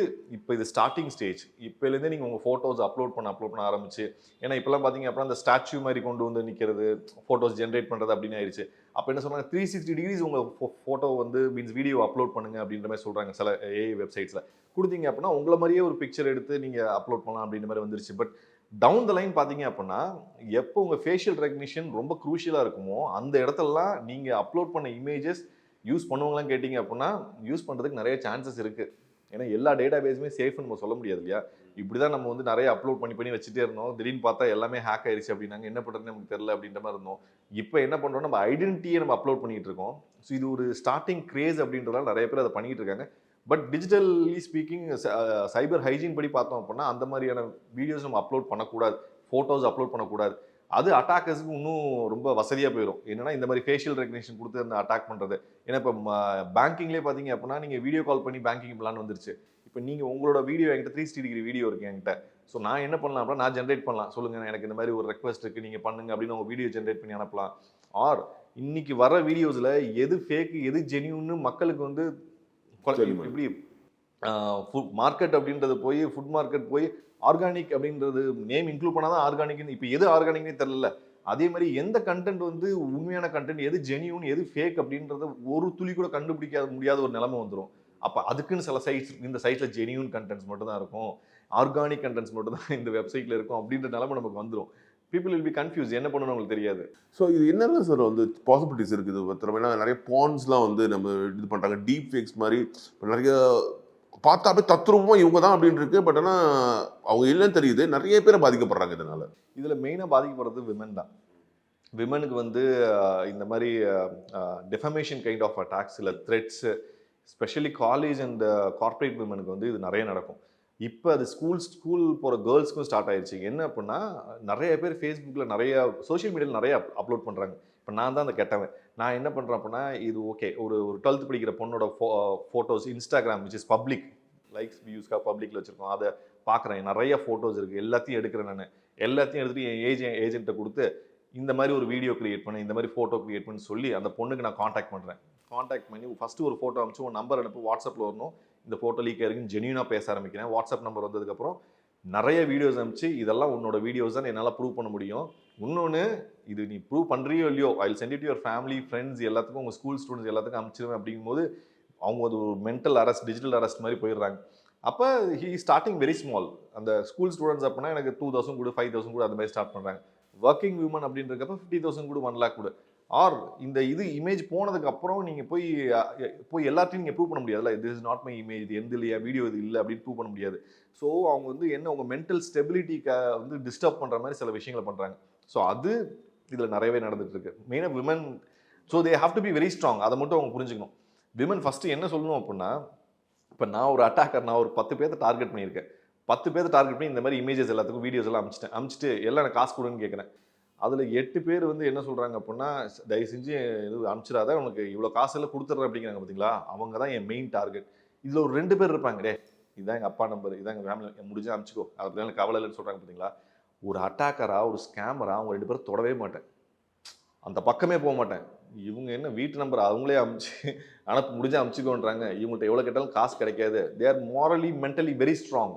[SPEAKER 2] ஸ்டார்டிங் ஸ்டேஜ். இப்போலேருந்தே நீங்கள் உங்கள் ஃபோட்டோஸ் அப்லோட் பண்ண ஆரம்பிச்சு. ஏன்னா இப்போலாம் பார்த்தீங்க அப்படின்னா அந்த ஸ்டாச்சு மாதிரி கொண்டு வந்து நிற்கிறது, ஃபோட்டோஸ் ஜென்ரேட் பண்ணுறது அப்படின்னு ஆயிடுச்சு. அப்போ என்ன சொல்கிறாங்க 360 டிகிரிஸ் உங்கள் ஃபோட்டோ வந்து மீன்ஸ் வீடியோ அப்லோட் பண்ணுங்க அப்படின்ற மாதிரி சொல்கிறாங்க சில ஏஐ வெப்சைட்ஸில். கொடுத்தீங்க அப்படின்னா உங்களை மாதிரியே ஒரு பிக்சர் எடுத்து நீங்கள் அப்லோட் பண்ணலாம் அப்படின்ற மாதிரி வந்துருச்சு. பட் டவுன் த லைன் பார்த்தீங்க அப்படின்னா எப்போ உங்கள் ஃபேஷியல் ரெகக்னிஷன் ரொம்ப க்ரூஷியலாக இருக்குமோ அந்த இடத்துலலாம் நீங்கள் அப்லோட் பண்ண இமேஜஸ் யூஸ் பண்ணுவாங்களான்னு கேட்டிங்க அப்படின்னா யூஸ் பண்ணுறதுக்கு நிறைய சான்சஸ் இருக்குது. ஏன்னா எல்லா டேட்டா பேஸுமே சேஃப்னு நம்ம சொல்ல முடியாது இல்லையா. இப்படி தான் நம்ம வந்து நிறைய அப்லோட் பண்ணி வச்சுட்டே இருந்தோம். திடீர்னு பார்த்தா எல்லாமே ஹேக் ஆயிடுச்சு அப்படின்னாங்க. என்ன பண்ணுறதுன்னு நமக்கு தெரியல அப்படின்ற மாதிரி இருந்தோம். இப்போ என்ன பண்ணுறோம், நம்ம ஐடென்டிட்டியை நம்ம அப்லோட் பண்ணிட்டு இருக்கோம். ஸோ இது ஒரு ஸ்டார்டிங் கிரேஸ் அப்படின்றதால நிறைய பேர் அதை பண்ணிட்டு இருக்காங்க. But digitally speaking cyber hygiene படி பார்த்தோம் அப்படின்னா அந்த மாதிரியான வீடியோஸ் நம்ம அப்லோட் பண்ணக்கூடாது, ஃபோட்டோஸ் அப்லோட் பண்ணக்கூடாது. அது அட்டாக்கர்ஸுக்கு இன்னும் ரொம்ப வசதியாக போயிடும். என்னன்னா இந்த மாதிரி ஃபேஷியல் ரெகக்னிஷன் கொடுத்து அந்த அட்டாக் பண்ணுறது. ஏன்னா இப்போ பேங்கிங்லேயே பார்த்தீங்க அப்படின்னா நீங்கள் வீடியோ கால் பண்ணி பேங்கிங் பிளான் வந்துருச்சு. இப்போ நீங்கள் உங்களோட வீடியோ என்கிட்ட 360 டிகிரி வீடியோ இருக்குது என்கிட்ட. ஸோ நான் என்ன பண்ணலாம் அப்படின்னா நான் ஜென்ரேட் பண்ணலாம். சொல்லுங்கள் எனக்கு இந்த மாதிரி ஒரு ரெக்வஸ்ட் இருக்குது நீங்கள் பண்ணுங்க அப்படின்னு உங்கள் வீடியோ ஜென்ரேட் பண்ணி அனுப்பலாம். ஆர் இன்னைக்கு வர வீடியோஸில் எது ஃபேக்கு எது ஜெனியூன்னு மக்களுக்கு வந்து எப்படி மார்க்கெட் அப்படின்றது போய் ஃபுட் மார்க்கெட் போய் ஆர்கானிக் அப்படின்றது நேம் இன்க்ளூட் பண்ணாதான் ஆர்கானிக்னு இப்போ எது ஆர்கானிக்னே தெரியல. அதே மாதிரி எந்த கண்டென்ட் வந்து உண்மையான கண்டென்ட் எது ஜெனியூன் எது ஃபேக் அப்படின்றத ஒரு துளி கூட கண்டுபிடிக்க முடியாத ஒரு நிலைமை வந்துடும். அப்போ அதுக்குன்னு சில சைட்ஸ் இந்த சைட்ல ஜெனியூன் கண்டென்ட்ஸ் மட்டும் தான் இருக்கும், ஆர்கானிக் கண்டென்ட்ஸ் மட்டும் தான் இந்த வெப்சைட்ல இருக்கும் அப்படின்ற நிலைமை நமக்கு வந்துடும். பீப்புள் வில் பி கன்ஃபியூஸ், என்ன பண்ணணும் உங்களுக்கு தெரியாது.
[SPEAKER 1] ஸோ இது என்னென்ன சார் வந்து பாசிபிலிட்டிஸ் இருக்குது ஏன்னா நிறைய பான்ஸ்லாம் வந்து நம்ம இது பண்ணுறாங்க, டீப் ஃபேக்ஸ் மாதிரி நிறைய பார்த்தா அப்படியே தத்ரூபமாக இவங்க தான் அப்படின்னு இருக்கு. பட் ஆனால் அவங்க இல்லைன்னு தெரியுது, நிறைய பேரை பாதிக்கப்படுறாங்க இதனால.
[SPEAKER 2] இதில் மெயினாக பாதிக்கப்படுறது விமன் தான். விமனுக்கு வந்து இந்த மாதிரி டெஃபமேஷன் கைண்ட் ஆஃப் அட்டாக்ஸ் இல்லை threats, specially college and corporate விமனுக்கு வந்து இது நிறைய நடக்கும். இப்போ அது ஸ்கூல் போகிற கேர்ள்ஸ்க்கும் ஸ்டார்ட் ஆயிடுச்சு. என்ன அப்படின்னா நிறைய பேர் ஃபேஸ்புக்கில் நிறைய சோஷியல் மீடியாவில் நிறைய அப்லோட் பண்ணுறாங்க. இப்போ நான் தான் அந்த கெட்டவன். நான் என்ன பண்ணுறேன் அப்படின்னா இது ஓகே ஒரு 12th படிக்கிற பொண்ணோட photos Instagram which is public likes வியூஸ்க்காக பப்ளிக்கில் வச்சுருக்கோம். அதை பார்க்குறேன், நிறைய ஃபோட்டோஸ் இருக்குது, எல்லாத்தையும் எடுக்கிறேன். நான் எல்லாத்தையும் எடுத்துகிட்டு என் ஏஜென்ட்டை கொடுத்து இந்த மாதிரி ஒரு வீடியோ கிரியேட் பண்ணி இந்த மாதிரி ஃபோட்டோ கிரியேட் பண்ணி சொல்லி அந்த பொண்ணுக்கு நான் காண்டாக்ட் பண்ணுறேன். காண்டாக்ட் பண்ணி ஃபஸ்ட்டு ஒரு ஃபோட்டோ அனுப்பிச்சு உன் நம்பர் அனுப்பு, வாட்ஸ்அப்பில் வரணும், இந்த ஃபோட்டோ லீக் ஆயிருக்குன்னு ஜென்யூனாக பேச ஆரம்பிக்கிறேன். வாட்ஸ்அப் நம்பர் வந்ததுக்கப்புறம் நிறைய வீடியோஸ் அனுப்பிச்சு இதெல்லாம் உன்னோட வீடியோஸ் தான் என்னால் ப்ரூவ் பண்ண முடியும். இன்னொன்று இது நீ ப்ரூவ் பண்ணுறியோ இல்லையோ I will send it to your family friends எல்லாத்துக்கும் உங்கள் ஸ்கூல் ஸ்டூடெண்ட்ஸ் எல்லாத்துக்கும் அனுப்பிச்சிடுவேன். அப்படிங்கும்போது அவங்க அது ஒரு மென்டல் அரெஸ்ட் டிஜிட்டல் அரெஸ்ட் மாதிரி போயிடுறாங்க. அப்போ ஹி ஸ்டார்டிங் வெரி ஸ்மால். அந்த ஸ்கூல் ஸ்டூடெண்ட்ஸ் அப்படின்னா எனக்கு 2000 கூட 5000 கூட அந்த மாதிரி ஸ்டார்ட் பண்ணுறாங்க. ஒர்க்கிங் விமன் அப்படின்றப்ப 50,000 கூட 1 lakh கூட. ஆர் இந்த இது இமேஜ் போனதுக்கு அப்புறம் நீங்கள் போய் எல்லாத்தையும் நீங்கள் ப்ரூவ் பண்ண முடியாதுல்ல. This is not my image, இது எந்த இல்லையா வீடியோ இது இல்லை அப்படின்னு ப்ரூவ் பண்ண முடியாது. ஸோ அவங்க வந்து என்ன உங்கள் மென்டல் ஸ்டெபிலிட்டிக்கு வந்து டிஸ்டர்ப் பண்ணுற மாதிரி சில விஷயங்களை பண்ணுறாங்க. ஸோ அது இதில் நிறையவே நடந்துட்டு இருக்கு. மெயினாக women, so they have to be very strong. அதை மட்டும் அவங்க புரிஞ்சுக்கணும். விமன் ஃபஸ்ட்டு என்ன சொல்லணும் அப்படின்னா, இப்போ நான் ஒரு அட்டாக்கர், நான் ஒரு 10 பேர்த்த டார்கெட் பண்ணியிருக்கேன். 10 பேர்த்த டார்கெட் பண்ணி இந்த மாதிரி இமேஜஸ் எல்லாத்துக்கும் வீடியோஸ் எல்லாம் அனுப்பிச்சிட்டு எல்லாம் எனக்கு காசு கொடுன்னு கேட்குறேன். அதில் 8 பேர் வந்து என்ன சொல்கிறாங்க அப்படின்னா, தயவு செஞ்சு இது அனுப்பிச்சிடாத, உனக்கு இவ்வளோ காசு எல்லாம் கொடுத்துட்றேன் அப்படிங்கிறாங்க. பார்த்தீங்களா, அவங்க தான் என் மெயின் டார்கெட். இதில் ஒரு 2 பேர் இருப்பாங்க, டே இதுதான் எங்கள் அப்பா நம்பர், இதான் எங்கள் ஃபேமிலி, முடிஞ்சா அனுப்பிச்சிக்கோ, அதில் எனக்கு கவலை இல்லைன்னு சொல்கிறாங்க. பார்த்தீங்களா, ஒரு அட்டாக்கரா ஒரு ஸ்கேமரா அவங்க 2 பேரும் தொடவே மாட்டேன், அந்த பக்கமே போக மாட்டேன். இவங்க என்ன வீட்டு நம்பர் அவங்களே அனுப்ப முடிஞ்சா அனுப்பிச்சிக்கோன்றாங்க. இவங்கள்ட்ட எவ்வளோ கேட்டாலும் காசு கிடைக்காது. They are morally mentally very strong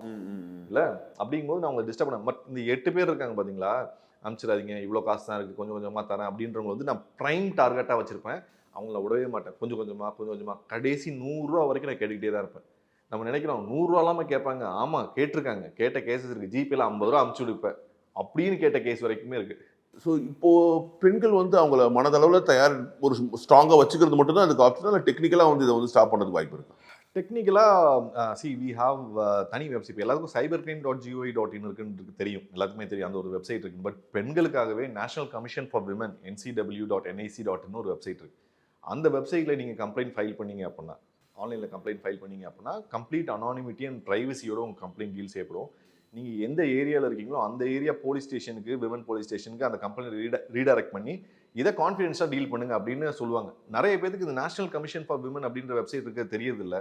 [SPEAKER 2] இல்லை. அப்படிங்கும்போது நான் அவங்களை டிஸ்டர்ப் பண்ணேன். பட் இந்த 8 பேர் இருக்காங்க பார்த்தீங்களா, அனுப்பிச்சிடாதீங்க, இவ்வளோ காசு தான் இருக்குது, கொஞ்சம் கொஞ்சமாக தரேன் அப்படின்றவங்க வந்து நான் ப்ரைம் டார்கெட்டாக வச்சுருப்பேன். அவங்கள விடவே மாட்டேன். கொஞ்சம் கொஞ்சமாக கடைசி 100 ரூபா வரைக்கும் நான் கேட்டுக்கிட்டே தான் இருப்பேன். நம்ம நினைக்கிறோம் 100 ரூபா இல்லாமல் கேட்பாங்க. ஆமாம் கேட்டிருக்காங்க, கேட்ட கேசஸ் இருக்குது. ஜிபேல 50 ரூபா அனுப்பிச்சு விடுப்பேன் அப்படின்னு கேட்ட கேஸ் வரைக்குமே இருக்குது.
[SPEAKER 1] ஸோ இப்போது பெண்கள் வந்து அவங்கள மனதளவில் ஒரு ஸ்ட்ராங்காக வச்சுக்கிறது மட்டும்தான் அதுக்கு ஆப்ஷன், இல்லை டெக்னிக்கலாக வந்து இதை வந்து ஸ்டாப் பண்ணுறதுக்கு வாய்ப்பு இருக்குது?
[SPEAKER 2] டெக்னிக்கலாக வி ஹாவ் தனி வெப்சைட். எல்லாத்துக்கும் cybercrime.gov.in இருக்குன்னு தெரியும், எல்லாத்துக்குமே தெரியும், அந்த ஒரு வெப்சைட் இருக்குது. பட் பெண்களுக்காகவே national commission for women ncw.nic.in ஒரு வெப்சைட் இருக்குது. அந்த வெப்சைட்டில் நீங்கள் கம்ப்ளைண்ட் ஃபைல் பண்ணீங்க அப்படின்னா, ஆன்லைனில் கம்ப்ளைண்ட் ஃபைல் பண்ணீங்க அப்படின்னா கம்ப்ளீட் அனானிமிட்டி அண்ட் ப்ரைவசியோட உங்கள் கம்ப்ளைண்ட் டீல் செய்யப்படும். நீங்கள் எந்த ஏரியாவில் இருக்கீங்களோ அந்த ஏரியா போலீஸ் ஸ்டேஷனுக்கு, விமன் போலீஸ் ஸ்டேஷனுக்கு அந்த கம்ப்ளைண்ட் ரீடைரக்ட் பண்ணி இதை கான்ஃபிடென்ஸாக டீல் பண்ணுங்க அப்படின்னு சொல்லுவாங்க. நிறைய பேருக்கு இந்த நேஷனல் கமிஷன் ஃபார் விமன் அப்படின்ற வெப்சைட் இருக்க தெரியறதில்ல.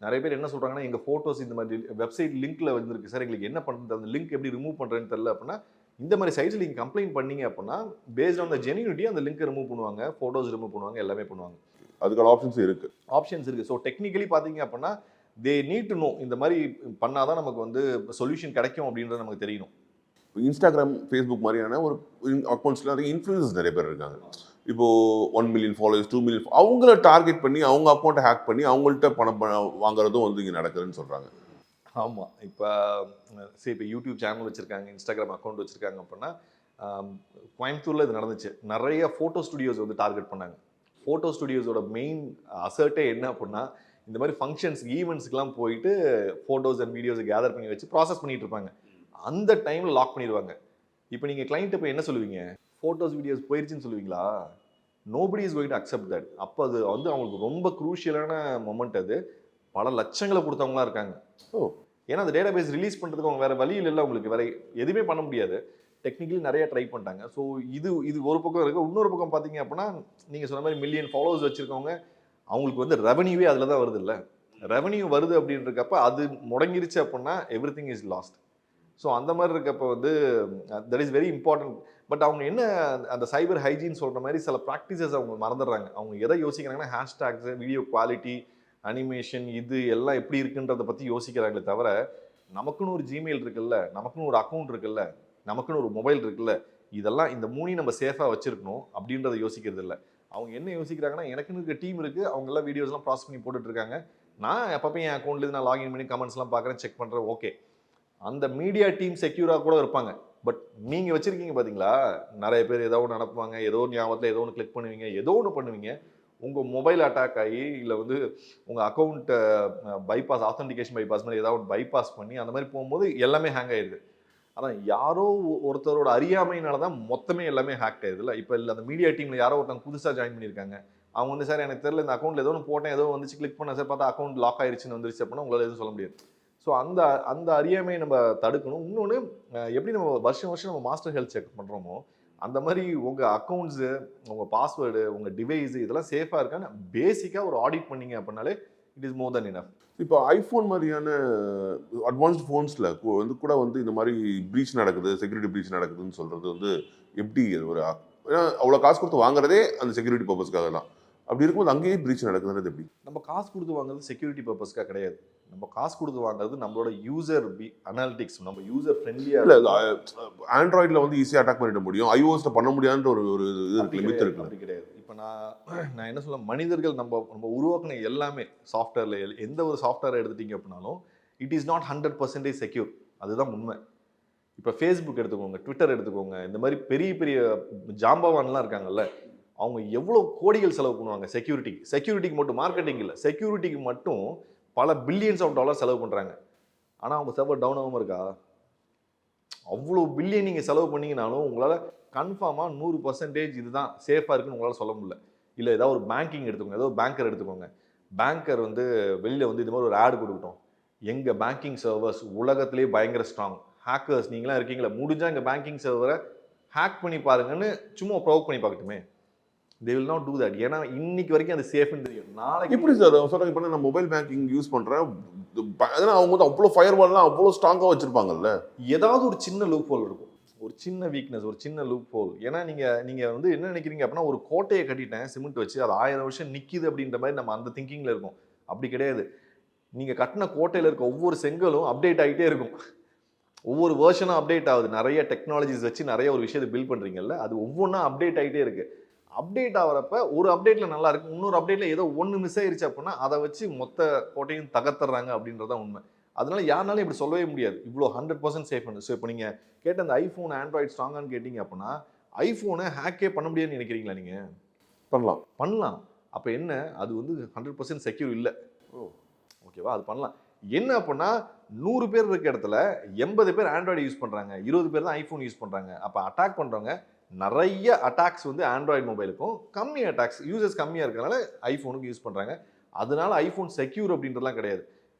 [SPEAKER 2] நிறைய பேர் என்ன சொல்கிறாங்கன்னா, எங்கள் ஃபோட்டோஸ் இந்த மாதிரி வெப்சைட் லிங்க்கில் வந்துருக்கு சார், எங்களுக்கு என்ன பண்ணுறது, அந்த லிங்க் எப்படி ரிமூவ் பண்ணுறேன்னு தெரியல அப்படின்னா, இந்த மாதிரி சைட்ஸில் நீங்கள் கம்ப்ளைண்ட் பண்ணீங்க அப்படின்னா பேஸ்ட் ஆன் த ஜென்யூனிட்டி அந்த லிங்க்கை ரிமூவ் பண்ணுவாங்க, ஃபோட்டோஸ் ரிமூவ் பண்ணுவாங்க, எல்லாமே பண்ணுவாங்க.
[SPEAKER 1] அதுக்கான ஆப்ஷன்ஸ் இருக்குது.
[SPEAKER 2] ஸோ டெக்னிக்கலி பார்த்தீங்க அப்படின்னா தே நீட் டு நோ, இந்த மாதிரி பண்ணாதான் நமக்கு வந்து சொல்யூஷன் கிடைக்கும் அப்படின்றது நமக்கு தெரியணும்.
[SPEAKER 1] இப்போ இன்ஸ்டாகிராம், ஃபேஸ்புக் மாதிரியான ஒரு அக்கௌண்ட்ஸில் நிறைய இன்ஃப்ளூயன்சர்ஸ் நிறைய பேர் இருக்காங்க. இப்போது 1 million ஃபாலோவர்ஸ், 2 million, அவங்கள டார்கெட் பண்ணி அவங்க அக்கௌண்ட்டை ஹேக் பண்ணி அவங்கள்ட்ட பணம் வாங்குறதும் வந்து இங்கே நடக்குதுன்னு சொல்கிறாங்க.
[SPEAKER 2] ஆமாம். இப்போ யூடியூப் சேனல் வச்சுருக்காங்க, இன்ஸ்டாகிராம் அக்கௌண்ட் வச்சுருக்காங்க அப்படின்னா, கோயம்புத்தூரில் இது நடந்துச்சு. நிறைய ஃபோட்டோ ஸ்டுடியோஸ் வந்து டார்கெட் பண்ணாங்க. ஃபோட்டோ ஸ்டுடியோஸோட மெயின் அசர்ட்டே என்ன அப்படின்னா, இந்த மாதிரி ஃபங்க்ஷன்ஸ் ஈவெண்ட்ஸ்க்குலாம் போயிட்டு ஃபோட்டோஸ் அண்ட் வீடியோஸை கேதர் பண்ணி வச்சு ப்ராசஸ் பண்ணிட்டு இருப்பாங்க. அந்த டைமில் லாக் பண்ணிடுவாங்க. இப்போ நீங்கள் கிளைண்ட்டு போய் என்ன சொல்லுவீங்க, ஃபோட்டோஸ் வீடியோஸ் போயிடுச்சுன்னு சொல்லுவீங்களா? Nobody is going to accept that. அப்போ அது வந்து அவங்களுக்கு ரொம்ப குரூஷியலான மொமெண்ட். அது பல லட்சங்களை கொடுத்தவங்களா இருக்காங்க.
[SPEAKER 1] ஓ.
[SPEAKER 2] ஏன்னா அந்த டேட்டா பேஸ் ரிலீஸ் பண்ணுறதுக்கு அவங்க வேற வழியில் இல்லை, உங்களுக்கு வேற எதுவுமே பண்ண முடியாது. டெக்னிக்கலி நிறைய ட்ரை பண்ணிட்டாங்க. ஸோ இது இது ஒரு பக்கம் இருக்குது. இன்னொரு பக்கம் பார்த்தீங்க அப்படின்னா நீங்கள் சொன்ன மாதிரி மில்லியன் ஃபாலோவர்ஸ் வச்சுருக்கவங்க, அவங்களுக்கு வந்து ரெவன்யூவே அதில் தான் வருது இல்லை. ரெவன்யூ வருது அப்படின்றக்கப்ப அது முடங்கிருச்சு அப்படின்னா every thing is last. So அந்த மாதிரி இருக்கப்போ வந்து that is very important. But அவங்க என்ன அந்த சைபர் ஹைஜீன் சொல்கிற மாதிரி சில ப்ராக்டிசஸ் அவங்க மறந்துடுறாங்க. அவங்க எதை யோசிக்கிறாங்கன்னா ஹேஷ்டேக்ஸ், வீடியோ குவாலிட்டி, அனிமேஷன், இது எல்லாம் எப்படி இருக்குன்றதை பற்றி யோசிக்கிறாங்களே தவிர, நமக்குன்னு ஒரு ஜிமெயில் இருக்குல்ல, நமக்குன்னு ஒரு அக்கௌண்ட் இருக்குல்ல, நமக்குன்னு ஒரு மொபைல் இருக்குல்ல, இதெல்லாம் இந்த மூணையும் நம்ம சேஃபாக வச்சிருக்கணும் அப்படின்றத யோசிக்கிறது இல்லை. அவங்க என்ன யோசிக்கிறாங்கன்னா, எனக்குன்னு இருக்க டீம் இருக்குது, அவங்க எல்லாம் வீடியோஸ்லாம் ப்ராசஸ் பண்ணி போட்டுட்டு இருக்காங்க, நான் எப்பப்போ என் அக்கௌண்ட்லேருந்து நான் லாகின் பண்ணி கமெண்ட்ஸ்லாம் பார்க்குறேன், செக் பண்ணுறேன், ஓகே. அந்த மீடியா டீம் செக்யூராக கூட இருப்பாங்க. பட் நீங்கள் வச்சுருக்கீங்க பார்த்தீங்களா, நிறைய பேர் ஏதோ ஒன்று அனுப்புவாங்க, ஏதோ ஒரு ஞாபகத்தில் ஏதோ ஒன்று கிளிக் பண்ணுவீங்க, ஏதோ ஒன்று பண்ணுவீங்க, உங்கள் மொபைல் அட்டாக் ஆகி இல்லை வந்து உங்கள் அக்கௌண்ட்டை பைபாஸ், ஆத்தென்டிகேஷன் பைபாஸ் மாதிரி ஏதாவது பைபாஸ் பண்ணி அந்த மாதிரி போகும்போது எல்லாமே ஹேங் ஆயிடுது. அதான் யாரோ ஒருத்தரோட அறியாமையினால தான் மொத்தமே எல்லாமே ஹேக் ஆயிடுதுல்ல. இப்போ இல்லை அந்த மீடியா டீமில் யாரோ ஒருத்தவங்க புதுசாக ஜாயின் பண்ணியிருக்காங்க, அவங்க வந்து சார் எனக்கு தெரியல இந்த அக்கௌண்ட்டில் ஏதோ ஒன்று போட்டேன், ஏதோ வந்துச்சு, கிளிக் பண்ண சார், பார்த்தா அக்கௌண்ட் லாக் ஆயிடுச்சுன்னு வந்துருச்சு அப்படின்னா உங்களால் எதுவும் சொல்ல முடியாது. ஸோ அந்த அந்த அறியாமையை நம்ம தடுக்கணும். இன்னொன்று, எப்படி நம்ம வருஷம் வருஷம் நம்ம மாஸ்டர் ஹெல்த் செக் பண்ணுறோமோ அந்த மாதிரி உங்கள் அக்கௌண்ட்ஸு, உங்கள் பாஸ்வேர்டு, உங்கள் டிவைஸு இதெல்லாம் சேஃபாக இருக்கான்னு பேசிக்காக ஒரு ஆடிட் பண்ணீங்க அப்படின்னாலே it is more then enough.
[SPEAKER 1] இப்போ ஐஃபோன் மாதிரியான அட்வான்ஸ்டு ஃபோன்ஸில் வந்து கூட வந்து இந்த மாதிரி ப்ரீச் நடக்குது, செக்யூரிட்டி ப்ரீச் நடக்குதுன்னு சொல்கிறது வந்து எப்படி ஒரு, ஏன்னா அவ்வளோ காசு கொடுத்து வாங்குறதே அந்த செக்யூரிட்டி பர்பஸ்க்காக தான். அப்படி இருக்கும்போது அங்கேயே ப்ரீச் நடக்குதுன்றது எப்படி?
[SPEAKER 2] நம்ம காசு கொடுத்து வாங்குறது செக்யூரிட்டி பர்பஸ்க்காக கிடையாது. நம்ம காசு கொடுத்து வாங்குறது நம்மளோட யூசர் அனாலிட்டிக்ஸ், நம்ம யூசர் ஃப்ரெண்ட்லியாக.
[SPEAKER 1] இல்லை, ஆண்ட்ராய்டில் வந்து ஈஸியாக அட்டாக் பண்ணிட முடியும், iOSல பண்ண முடியாதுன்ற ஒரு இது இருக்கு, லிமிட் இருக்கு.
[SPEAKER 2] அப்படி கிடையாது. இப்போ நான் என்ன சொல்ல, மனிதர்கள் நம்ம உருவாக்குன எல்லாமே சாஃப்ட்வேரில் எந்த ஒரு சாஃப்ட்வேரை எடுத்துட்டீங்க அப்படின்னாலும் இட் இஸ் நாட் 100% செக்யூர். அதுதான் உண்மை. இப்போ ஃபேஸ்புக் எடுத்துக்கோங்க, ட்விட்டர் எடுத்துக்கோங்க, இந்த மாதிரி பெரிய பெரிய ஜாம்பவான்லாம் இருக்காங்கல்ல, அவங்க எவ்வளோ கோடிகள் செலவு பண்ணுவாங்க செக்யூரிட்டிக்கு மட்டும். மார்க்கெட்டிங் இல்லை, செக்யூரிட்டிக்கு மட்டும் பல பில்லியன்ஸ் ஆஃப் டாலர் செலவு பண்ணுறாங்க. ஆனால் அவங்க சர்வர் டவுன் ஆகாமல் இருக்கா? அவ்வளோ பில்லியன் நீங்கள் செலவு பண்ணீங்கனாலும் உங்களால் கன்ஃபார்மாக 100% இதுதான் சேஃபாக இருக்குன்னு உங்களால் சொல்ல முடியல. இல்லை ஏதாவது ஒரு பேங்கிங் எடுத்துக்கோங்க, ஏதோ பேங்கர் எடுத்துக்கோங்க. பேங்கர் வந்து வெளியில் வந்து இது மாதிரி ஒரு ஆட் கொடுக்கட்டும், எங்கள் பேங்கிங் சர்வர்ஸ் உலகத்திலேயே பயங்கர ஸ்ட்ராங், ஹேக்கர்ஸ் நீங்களாம் இருக்கீங்களா, முடிஞ்சால் எங்கள் பேங்கிங் சர்வரை ஹேக் பண்ணி பாருங்கன்னு சும்மா ப்ரொவோக் பண்ணி பார்க்கட்டுமே. they will not do that. ஏன்னா இன்னைக்கு வரைக்கும் அது சேஃப்னு தெரியும். நாளைக்கு
[SPEAKER 1] எப்படி சார் சொல்றாங்க, இப்போ நான் மொபைல் பேங்கிங் யூஸ் பண்ணுறேன், ஏன்னா அவங்க வந்து அவ்வளோ ஃபயர்வால்லாம் அவ்வளோ ஸ்ட்ராங்காக வச்சுருப்பாங்கல்ல,
[SPEAKER 2] ஏதாவது ஒரு சின்ன லூப் ஹோல் இருக்கும், ஒரு சின்ன வீக்னஸ், ஒரு சின்ன லூப் ஹோல். ஏன்னா நீங்கள் வந்து என்ன நினைக்கிறீங்க அப்படின்னா, ஒரு கோட்டையை கட்டிட்டேன் சிமெண்ட் வச்சு, அது 1000 வருஷம் நிற்கிது அப்படின்ற மாதிரி நம்ம அந்த திங்கிங்கில் இருக்கும். அப்படி கிடையாது. நீங்கள் கட்டின கோட்டையில் இருக்க ஒவ்வொரு செங்கலும் அப்டேட் ஆகிட்டே இருக்கும். ஒவ்வொரு வேர்ஷனும் அப்டேட் ஆகுது. நிறைய டெக்னாலஜிஸ் வச்சு நிறைய ஒரு விஷயத்தை பில்ட் பண்ணுறீங்கல்ல, அது ஒவ்வொன்றா அப்டேட் ஆகிட்டே இருக்கு. அப்டேட் ஆகிறப்ப ஒரு அப்டேட்ல நல்லா இருக்கு, இன்னொரு அப்டேட்ல ஏதோ ஒன்று மிஸ் ஆயிருச்சு அப்படின்னா அதை வச்சு மொத்த கோட்டையும் தகர்த்துறாங்க அப்படின்றதான் உண்மை. அதனால யாருனாலும் இப்படி சொல்லவே முடியாது இவ்வளோ 100% சேஃப் பண்ணு. ஸோ இப்போ நீங்கள் கேட்ட அந்த ஐஃபோன் ஆண்ட்ராய்டு ஸ்ட்ராங்கான்னு கேட்டிங்க அப்படின்னா, ஐஃபோனை ஹேக்கே பண்ண முடியாதுன்னு நினைக்கிறீங்களா? நீங்கள் பண்ணலாம். அப்போ என்ன, அது வந்து 100% செக்யூர் இல்லை. ஓகேவா, அது பண்ணலாம். என்ன அப்படின்னா 100 பேர் இருக்க இடத்துல 80 பேர் ஆண்ட்ராய்டு யூஸ் பண்ணுறாங்க, 20 பேர் தான் ஐஃபோன் யூஸ் பண்ணுறாங்க. அப்போ அட்டாக் பண்ணுறவங்க நிறைய அட்டாக்ஸ் வந்து ஆண்ட்ராய்டு மொபைலுக்கும், கம்மி அட்டாக்ஸ் யூசர்ஸ் கம்மியாக இருக்கிறனால ஐஃபோனுக்கு யூஸ் பண்ணுறாங்க. அதனால ஐஃபோன் செக்யூர் அப்படின்றலாம் கிடையாது.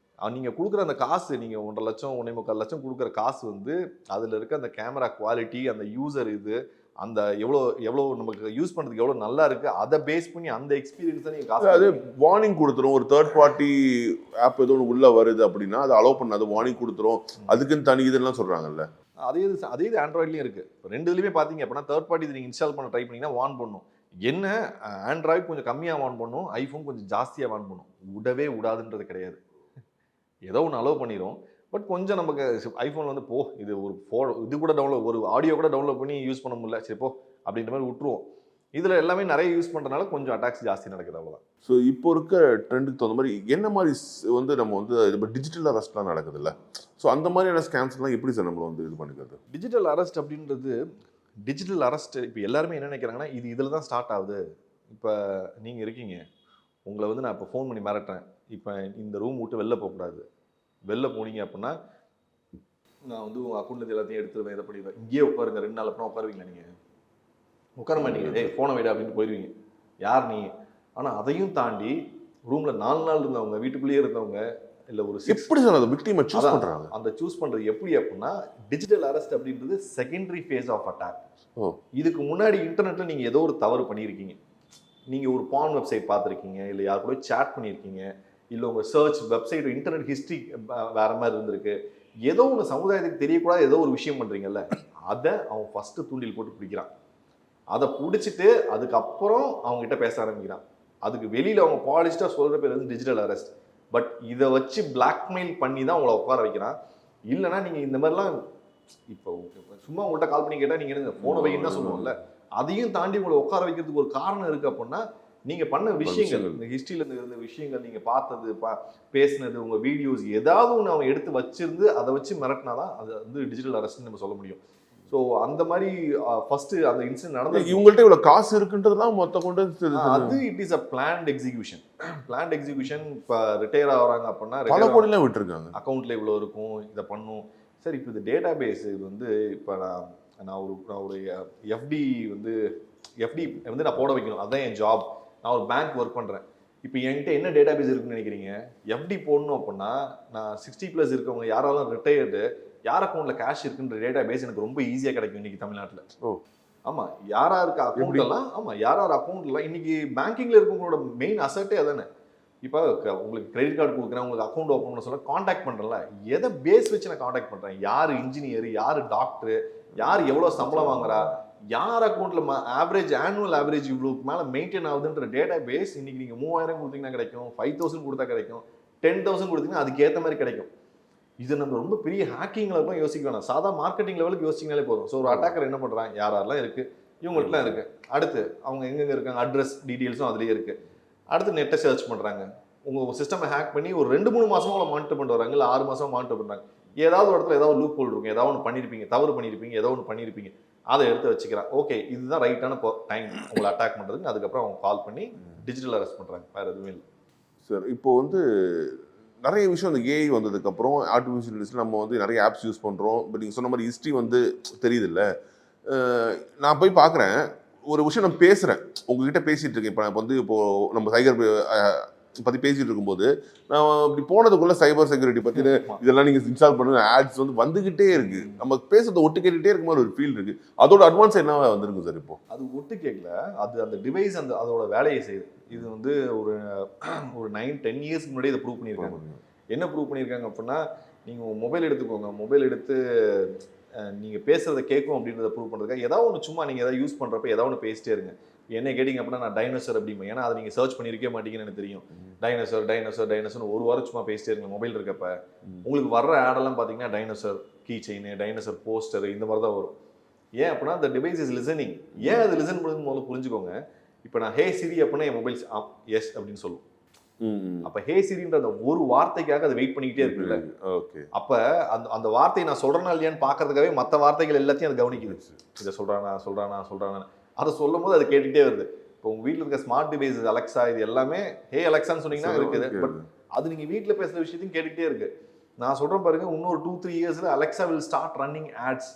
[SPEAKER 2] நீங்கள் கொடுக்குற அந்த காசு, நீங்கள் 1.5 லட்சம் 1.25 லட்சம் கொடுக்குற காசு வந்து அதில் இருக்க அந்த கேமரா குவாலிட்டி, அந்த யூசர் இது, அந்த எவ்வளோ நமக்கு யூஸ் பண்ணுறதுக்கு எவ்வளோ நல்லா இருக்குது, அதை பேஸ் பண்ணி அந்த எக்ஸ்பீரியன்ஸை நீங்கள் காசு.
[SPEAKER 1] அது வார்னிங் கொடுத்துரும். ஒரு தேர்ட் பார்ட்டி ஆப் ஏதோ ஒன்று உள்ளே வருது அப்படின்னா அது அலோவ் பண்ணாது, வார்னிங் கொடுத்துரும். அதுக்குன்னு தனி இதெல்லாம் சொல்கிறாங்கல்ல.
[SPEAKER 2] அதே இது ஆண்ட்ராய்ட்லேயும் இருக்குது. இப்போ ரெண்டுலேயுமே பார்த்தீங்க அப்படின்னா தேர்ட் பார்ட்டி இது நீங்கள் இன்ஸ்டால் பண்ண ட்ரை பண்ணிங்கன்னா வார்ன் பண்ணும். என்ன, ஆண்ட்ராய்டு கொஞ்சம் கம்மியாக வார்ன் பண்ணும், ஐஃபோன் கொஞ்சம் ஜாஸ்தியாக வார்ன் பண்ணும். விடவே விடாதுன்றது கிடையாது. ஏதோ ஒன்று அலோவ் பண்ணிடும். பட் கொஞ்சம் நமக்கு ஐஃபோன் வந்து இது ஒரு இது கூட டவுன்லோட், ஒரு ஆடியோ கூட டவுன்லோட் பண்ணி யூஸ் பண்ண முடியல, சரி போ அப்படின்ற மாதிரி விட்டுருவோம். இதில் எல்லாமே நிறைய யூஸ் பண்ணுறதுனால கொஞ்சம் அட்டாக்ஸ் ஜாஸ்தி நடக்குது, அவ்வளோதான்.
[SPEAKER 1] ஸோ இப்போ இருக்க ட்ரெண்டுக்கு தகுந்த மாதிரி என்ன மாதிரி வந்து நம்ம வந்து இப்போ டிஜிட்டல் அரெஸ்ட்லாம் நடக்குதுல்ல, ஸோ அந்த மாதிரியான ஸ்கேம்ஸ்லாம் எப்படி சார் நம்மளை வந்து இது பண்ணிக்கிறது?
[SPEAKER 2] டிஜிட்டல் அரெஸ்ட் அப்படின்றது, டிஜிட்டல் அரெஸ்ட் இப்போ எல்லாருமே என்ன நினைக்கிறாங்கன்னா, இதில் தான் ஸ்டார்ட் ஆகுது. இப்போ நீங்கள் இருக்கீங்க, உங்களை வந்து நான் இப்போ ஃபோன் பண்ணி மிரட்டுறேன், இப்போ இந்த ரூம் விட்டு வெளில போகக்கூடாது, வெளில போனீங்க அப்படின்னா நான் வந்து உங்கள் அக்கௌண்ட்லேருந்து எல்லாத்தையும் எடுத்துருவேன், இதை பண்ணிடுவேன், இங்கேயே உட்காருங்க, 2 நாள் அப்புறம் உட்காருவீங்களா? நீங்கள் உட்கார மாட்டீங்க, ஃபோனை வைடா அப்படின்ட்டு போயிடுவீங்க. யார் நீ? ஆனால் அதையும் தாண்டி ரூம்ல 4 நாள் இருந்தவங்க, வீட்டுக்குள்ளேயே இருந்தவங்க, இல்ல ஒரு 6
[SPEAKER 1] எப்படி சார் அந்த விக்டிமை சூஸ்
[SPEAKER 2] அதான்
[SPEAKER 1] பண்றாங்க?
[SPEAKER 2] அந்த சூஸ் பண்றது எப்படி அப்படின்னா, டிஜிட்டல் அரெஸ்ட் அப்படின்றது செகண்டரி ஃபேஸ் ஆஃப் அட்டாக்.
[SPEAKER 1] ஓ.
[SPEAKER 2] இதுக்கு முன்னாடி இன்டர்நெட்ல நீங்க ஏதோ ஒரு தவறு பண்ணியிருக்கீங்க. நீங்க ஒரு பான் வெப்சைட் பார்த்துருக்கீங்க, இல்ல யார் கூட சேட் பண்ணியிருக்கீங்க, இல்ல உங்க சர்ச் வெப்சைட் இன்டர்நெட் ஹிஸ்டரி வேற மாதிரி இருந்திருக்கு. ஏதோ ஒன்று சமுதாயத்துக்கு தெரியக்கூடாத ஏதோ ஒரு விஷயம் பண்றீங்கல்ல, அதை அவன் ஃபர்ஸ்ட் தூண்டில் போட்டு பிடிக்கிறான். அதை பிடிச்சிட்டு அதுக்கப்புறம் அவங்க கிட்ட பேச ஆரம்பிக்கிறான். அதுக்கு வெளியில அவங்க பாலிஷ்டா சொல்ற பேர் வந்து டிஜிட்டல் அரெஸ்ட். பட் இதை வச்சு பிளாக்மெயில் பண்ணி தான் உங்களை உட்கார வைக்கிறான். இல்லைன்னா நீங்க இந்த மாதிரிலாம் இப்போ சும்மா உங்கள்கிட்ட கால் பண்ணி கேட்டா நீங்க என்ன போன வைன்னு தான் சொல்லுவோம்ல, அதையும் தாண்டி உங்களை உட்கார வைக்கிறதுக்கு ஒரு காரணம் இருக்கு அப்படின்னா நீங்க பண்ண விஷயங்கள், இந்த ஹிஸ்டரியில இருந்த விஷயங்கள், நீங்க பார்த்தது பேசினது, உங்க வீடியோஸ் ஏதாவது ஒன்று அவங்க எடுத்து வச்சிருந்து அதை வச்சு மிரட்டினாதான் அது வந்து டிஜிட்டல் அரெஸ்ட்னு நம்ம சொல்ல முடியும். ஸோ அந்த மாதிரி ஃபர்ஸ்ட் அந்த இன்சிடென்ட் நடந்தது.
[SPEAKER 1] இவங்கள்ட்ட இவ்வளவு காசு இருக்குன்றதுலாம் மொத்த கொண்டு
[SPEAKER 2] அது it is a plant execution. Plant execution. இப்போ ரிட்டையர் ஆகிறாங்க அப்படின்னா
[SPEAKER 1] பல கோடிலாம் விட்டுருக்காங்க.
[SPEAKER 2] அக்கௌண்ட்ல இவ்வளோ இருக்கும், இதை பண்ணும். சரி, இப்போ இது டேட்டா பேஸ் இது வந்து இப்போ நான் ஒரு எஃப்டி வந்து நான் போட வைக்கணும், அதுதான் என் ஜாப். நான் ஒரு பேங்க் ஒர்க் பண்ணுறேன். இப்போ என்கிட்ட என்ன டேட்டா பேஸ் இருக்குன்னு நினைக்கிறீங்க? எஃப்டி போடணும் அப்படின்னா நான் 60+ இருக்கவங்க யாராலும் ரிட்டையர்டு, யார் அக்கௌண்ட்ல கேஷ் இருக்குன்ற டேட்டா பேஸ் எனக்கு ரொம்ப ஈஸியாக கிடைக்கும் இன்னைக்கு தமிழ்நாட்டில்.
[SPEAKER 1] ஓ.
[SPEAKER 2] ஆமா, யாரா இருக்க அக்கௌண்ட் எல்லாம், ஆமா யாரார் அக்கௌண்ட்லாம் இன்னைக்கு பேங்கிங்ல இருக்கவங்களோட மெயின் அசட்டே அதானே. இப்போ உங்களுக்கு கிரெடிட் கார்டு கொடுக்குறேன், உங்களுக்கு அக்கௌண்ட் ஓப்பன் பண்ண சொல்ல காண்டாக்ட் பண்றேன்ல, எதை பேஸ் வச்சு நான் காண்டாக்ட் பண்றேன்? யார் இன்ஜினியர், யார் டாக்டர், யார் எவ்வளவு சம்பளம் வாங்குறா, யார் அக்கௌண்ட்ல ஆவரேஜ் ஆனுவல் ஆவரேஜ் இவ்வளவுக்கு மேல மெயின்டைன் ஆகுதுன்ற டேட்டா பேஸ் இன்னைக்கு நீங்க 3000 கொடுத்தீங்கன்னா கிடைக்கும், 5000 கொடுத்தா கிடைக்கும், 10,000 கொடுத்தீங்கன்னா அதுக்கு ஏற்ற மாதிரி கிடைக்கும். இது நம்ம ரொம்ப பெரிய ஹேக்கிங் லெவலும் யோசிக்க வேணாம், சாதா மார்க்கெட்டிங் லெவலுக்கு யோசிச்சிங்கனாலே போதும். ஸோ ஒரு அட்டாக்கர் என்ன பண்றான், யாரெல்லாம் இருக்கு, இவங்கள்ட்டலாம் இருக்கு, அடுத்து அவங்க எங்கெங்க இருக்காங்க, அட்ரஸ் டீடைல்ஸும் அதுலேயே இருக்கு. அடுத்து நெட்டை சர்ச் பண்றாங்க, உங்க சிஸ்டமை ஹேக் பண்ணி ஒரு 2-3 மாசமா உங்களை மானிட்டர் பண்ணிட்டு வராங்க, இல்லை 6 மாசமா மானிட்டர் பண்றாங்க. ஏதாவது ஒரு இடத்துல ஏதாவது லூப் ஹோல் இருக்கும், ஏதாவது ஒன்று பண்ணியிருப்பீங்க, தவறு பண்ணியிருப்பீங்க, ஏதோ ஒன்று பண்ணியிருப்பீங்க, அதை எடுத்து வச்சுக்கிறான். ஓகே, இதுதான் ரைட்டான டைம் உங்களை அட்டாக் பண்றதுக்கு. அதுக்கப்புறம் அவங்க கால் பண்ணி டிஜிட்டல் அரெஸ்ட் பண்றாங்க, வேற எதுவுமே இல்லை.
[SPEAKER 1] சார் இப்போ வந்து நிறைய விஷயம் இந்த ஏஐ வந்ததுக்கப்புறம் ஆர்டிஃபிஷியல் இன்டெலிஜென்ஸ் நம்ம வந்து நிறைய ஆப்ஸ் யூஸ் பண்ணுறோம். பட் நீங்கள் சொன்ன மாதிரி ஹிஸ்ட்ரி வந்து தெரியுது இல்லை. நான் போய் பார்க்குறேன், ஒரு விஷயம் நான் பேசுகிறேன், உங்ககிட்ட பேசிகிட்டு இருக்கேன். இப்போ வந்து இப்போது நம்ம சைபர் பற்றி பேசிகிட்டு இருக்கும்போது நான் இப்படி போனதுக்குள்ளே சைபர் செக்யூரிட்டி பற்றி இதெல்லாம் நீங்கள் இன்ஸ்டால் பண்ணுங்க, ஆட்ஸ் வந்து வந்துக்கிட்டே இருக்குது. நம்ம பேசுறதை ஒட்டு கேட்டுகிட்டே இருக்கும் மாதிரி ஒரு ஃபீல் இருக்குது. அதோட அட்வான்ஸ் என்ன வந்திருக்கு சார்? இப்போ
[SPEAKER 2] அது ஒட்டு கேட்கல, அது அந்த டிவைஸ் அதோட வேலையை செய்யுது. இது வந்து ஒரு 9-10 இயர்ஸ்க்கு முன்னாடி இதை ப்ரூவ் பண்ணியிருக்காங்க. என்ன ப்ரூவ் பண்ணியிருக்காங்க அப்படின்னா, நீங்கள் மொபைல் எடுத்துக்கோங்க, மொபைல் எடுத்து நீங்கள் பேசுகிறத கேட்கும் அப்படின்றத ப்ரூவ் பண்ணுறதுக்காக ஏதாவது ஒன்று சும்மா நீங்கள் எதாவது யூஸ் பண்ணுறப்ப ஏதாவது ஒன்று பேசிட்டே இருங்க. என்ன கேட்டிங்க அப்படின்னா நான் டைனோசர் அப்படிம்பேன், ஏன்னா அதை நீங்கள் சர்ச் பண்ணியிருக்கே மாட்டீங்கன்னு எனக்கு தெரியும். டைனோசர் ஒரு வாரம் சும்மா பேசிட்டே இருங்க மொபைல் இருக்கப்ப. உங்களுக்கு வர்ற ஆடெல்லாம் பார்த்தீங்கன்னா dinosaur key chain, dinosaur poster, இந்த மாதிரி தான் வரும். ஏன் அப்படின்னா அந்த டிவைஸ் இஸ் லிசனிங். ஏன் அது லிசன் பண்ணுறது முதல்ல புரிஞ்சுக்கோங்க. இப்போ நான் ஹே சிரி அப்படின்னா என் மொபைல் எஸ் அப்படின்னு சொல்லும். அப்ப ஹே சிரின்ற அந்த ஒரு வார்த்தைக்காக அது வெயிட் பண்ணிக்கிட்டே இருக்குல்ல. அப்ப அந்த வார்த்தையை நான் சொல்றேனா இல்லையான்னு பாக்குறதுக்காகவே மற்ற வார்த்தைகள் எல்லாத்தையும் அது கவனிக்குது. இதை சொல்றானா அதை சொல்லும் போது அது கேட்டுக்கிட்டே வருது. இப்போ உங்க வீட்டில் இருக்க ஸ்மார்ட் டிவைஸ் அலெக்சா இது எல்லாமே ஹே அலெக்சான்னு சொன்னீங்கன்னா இருக்குது. பட் அது நீங்க வீட்டில் பேசுற விஷயத்தையும் கேட்டுக்கிட்டே இருக்கு. நான் சொல்றேன் பாருங்க, இன்னொரு 2-3 இயர்ஸ்ல Alexa will start running ads.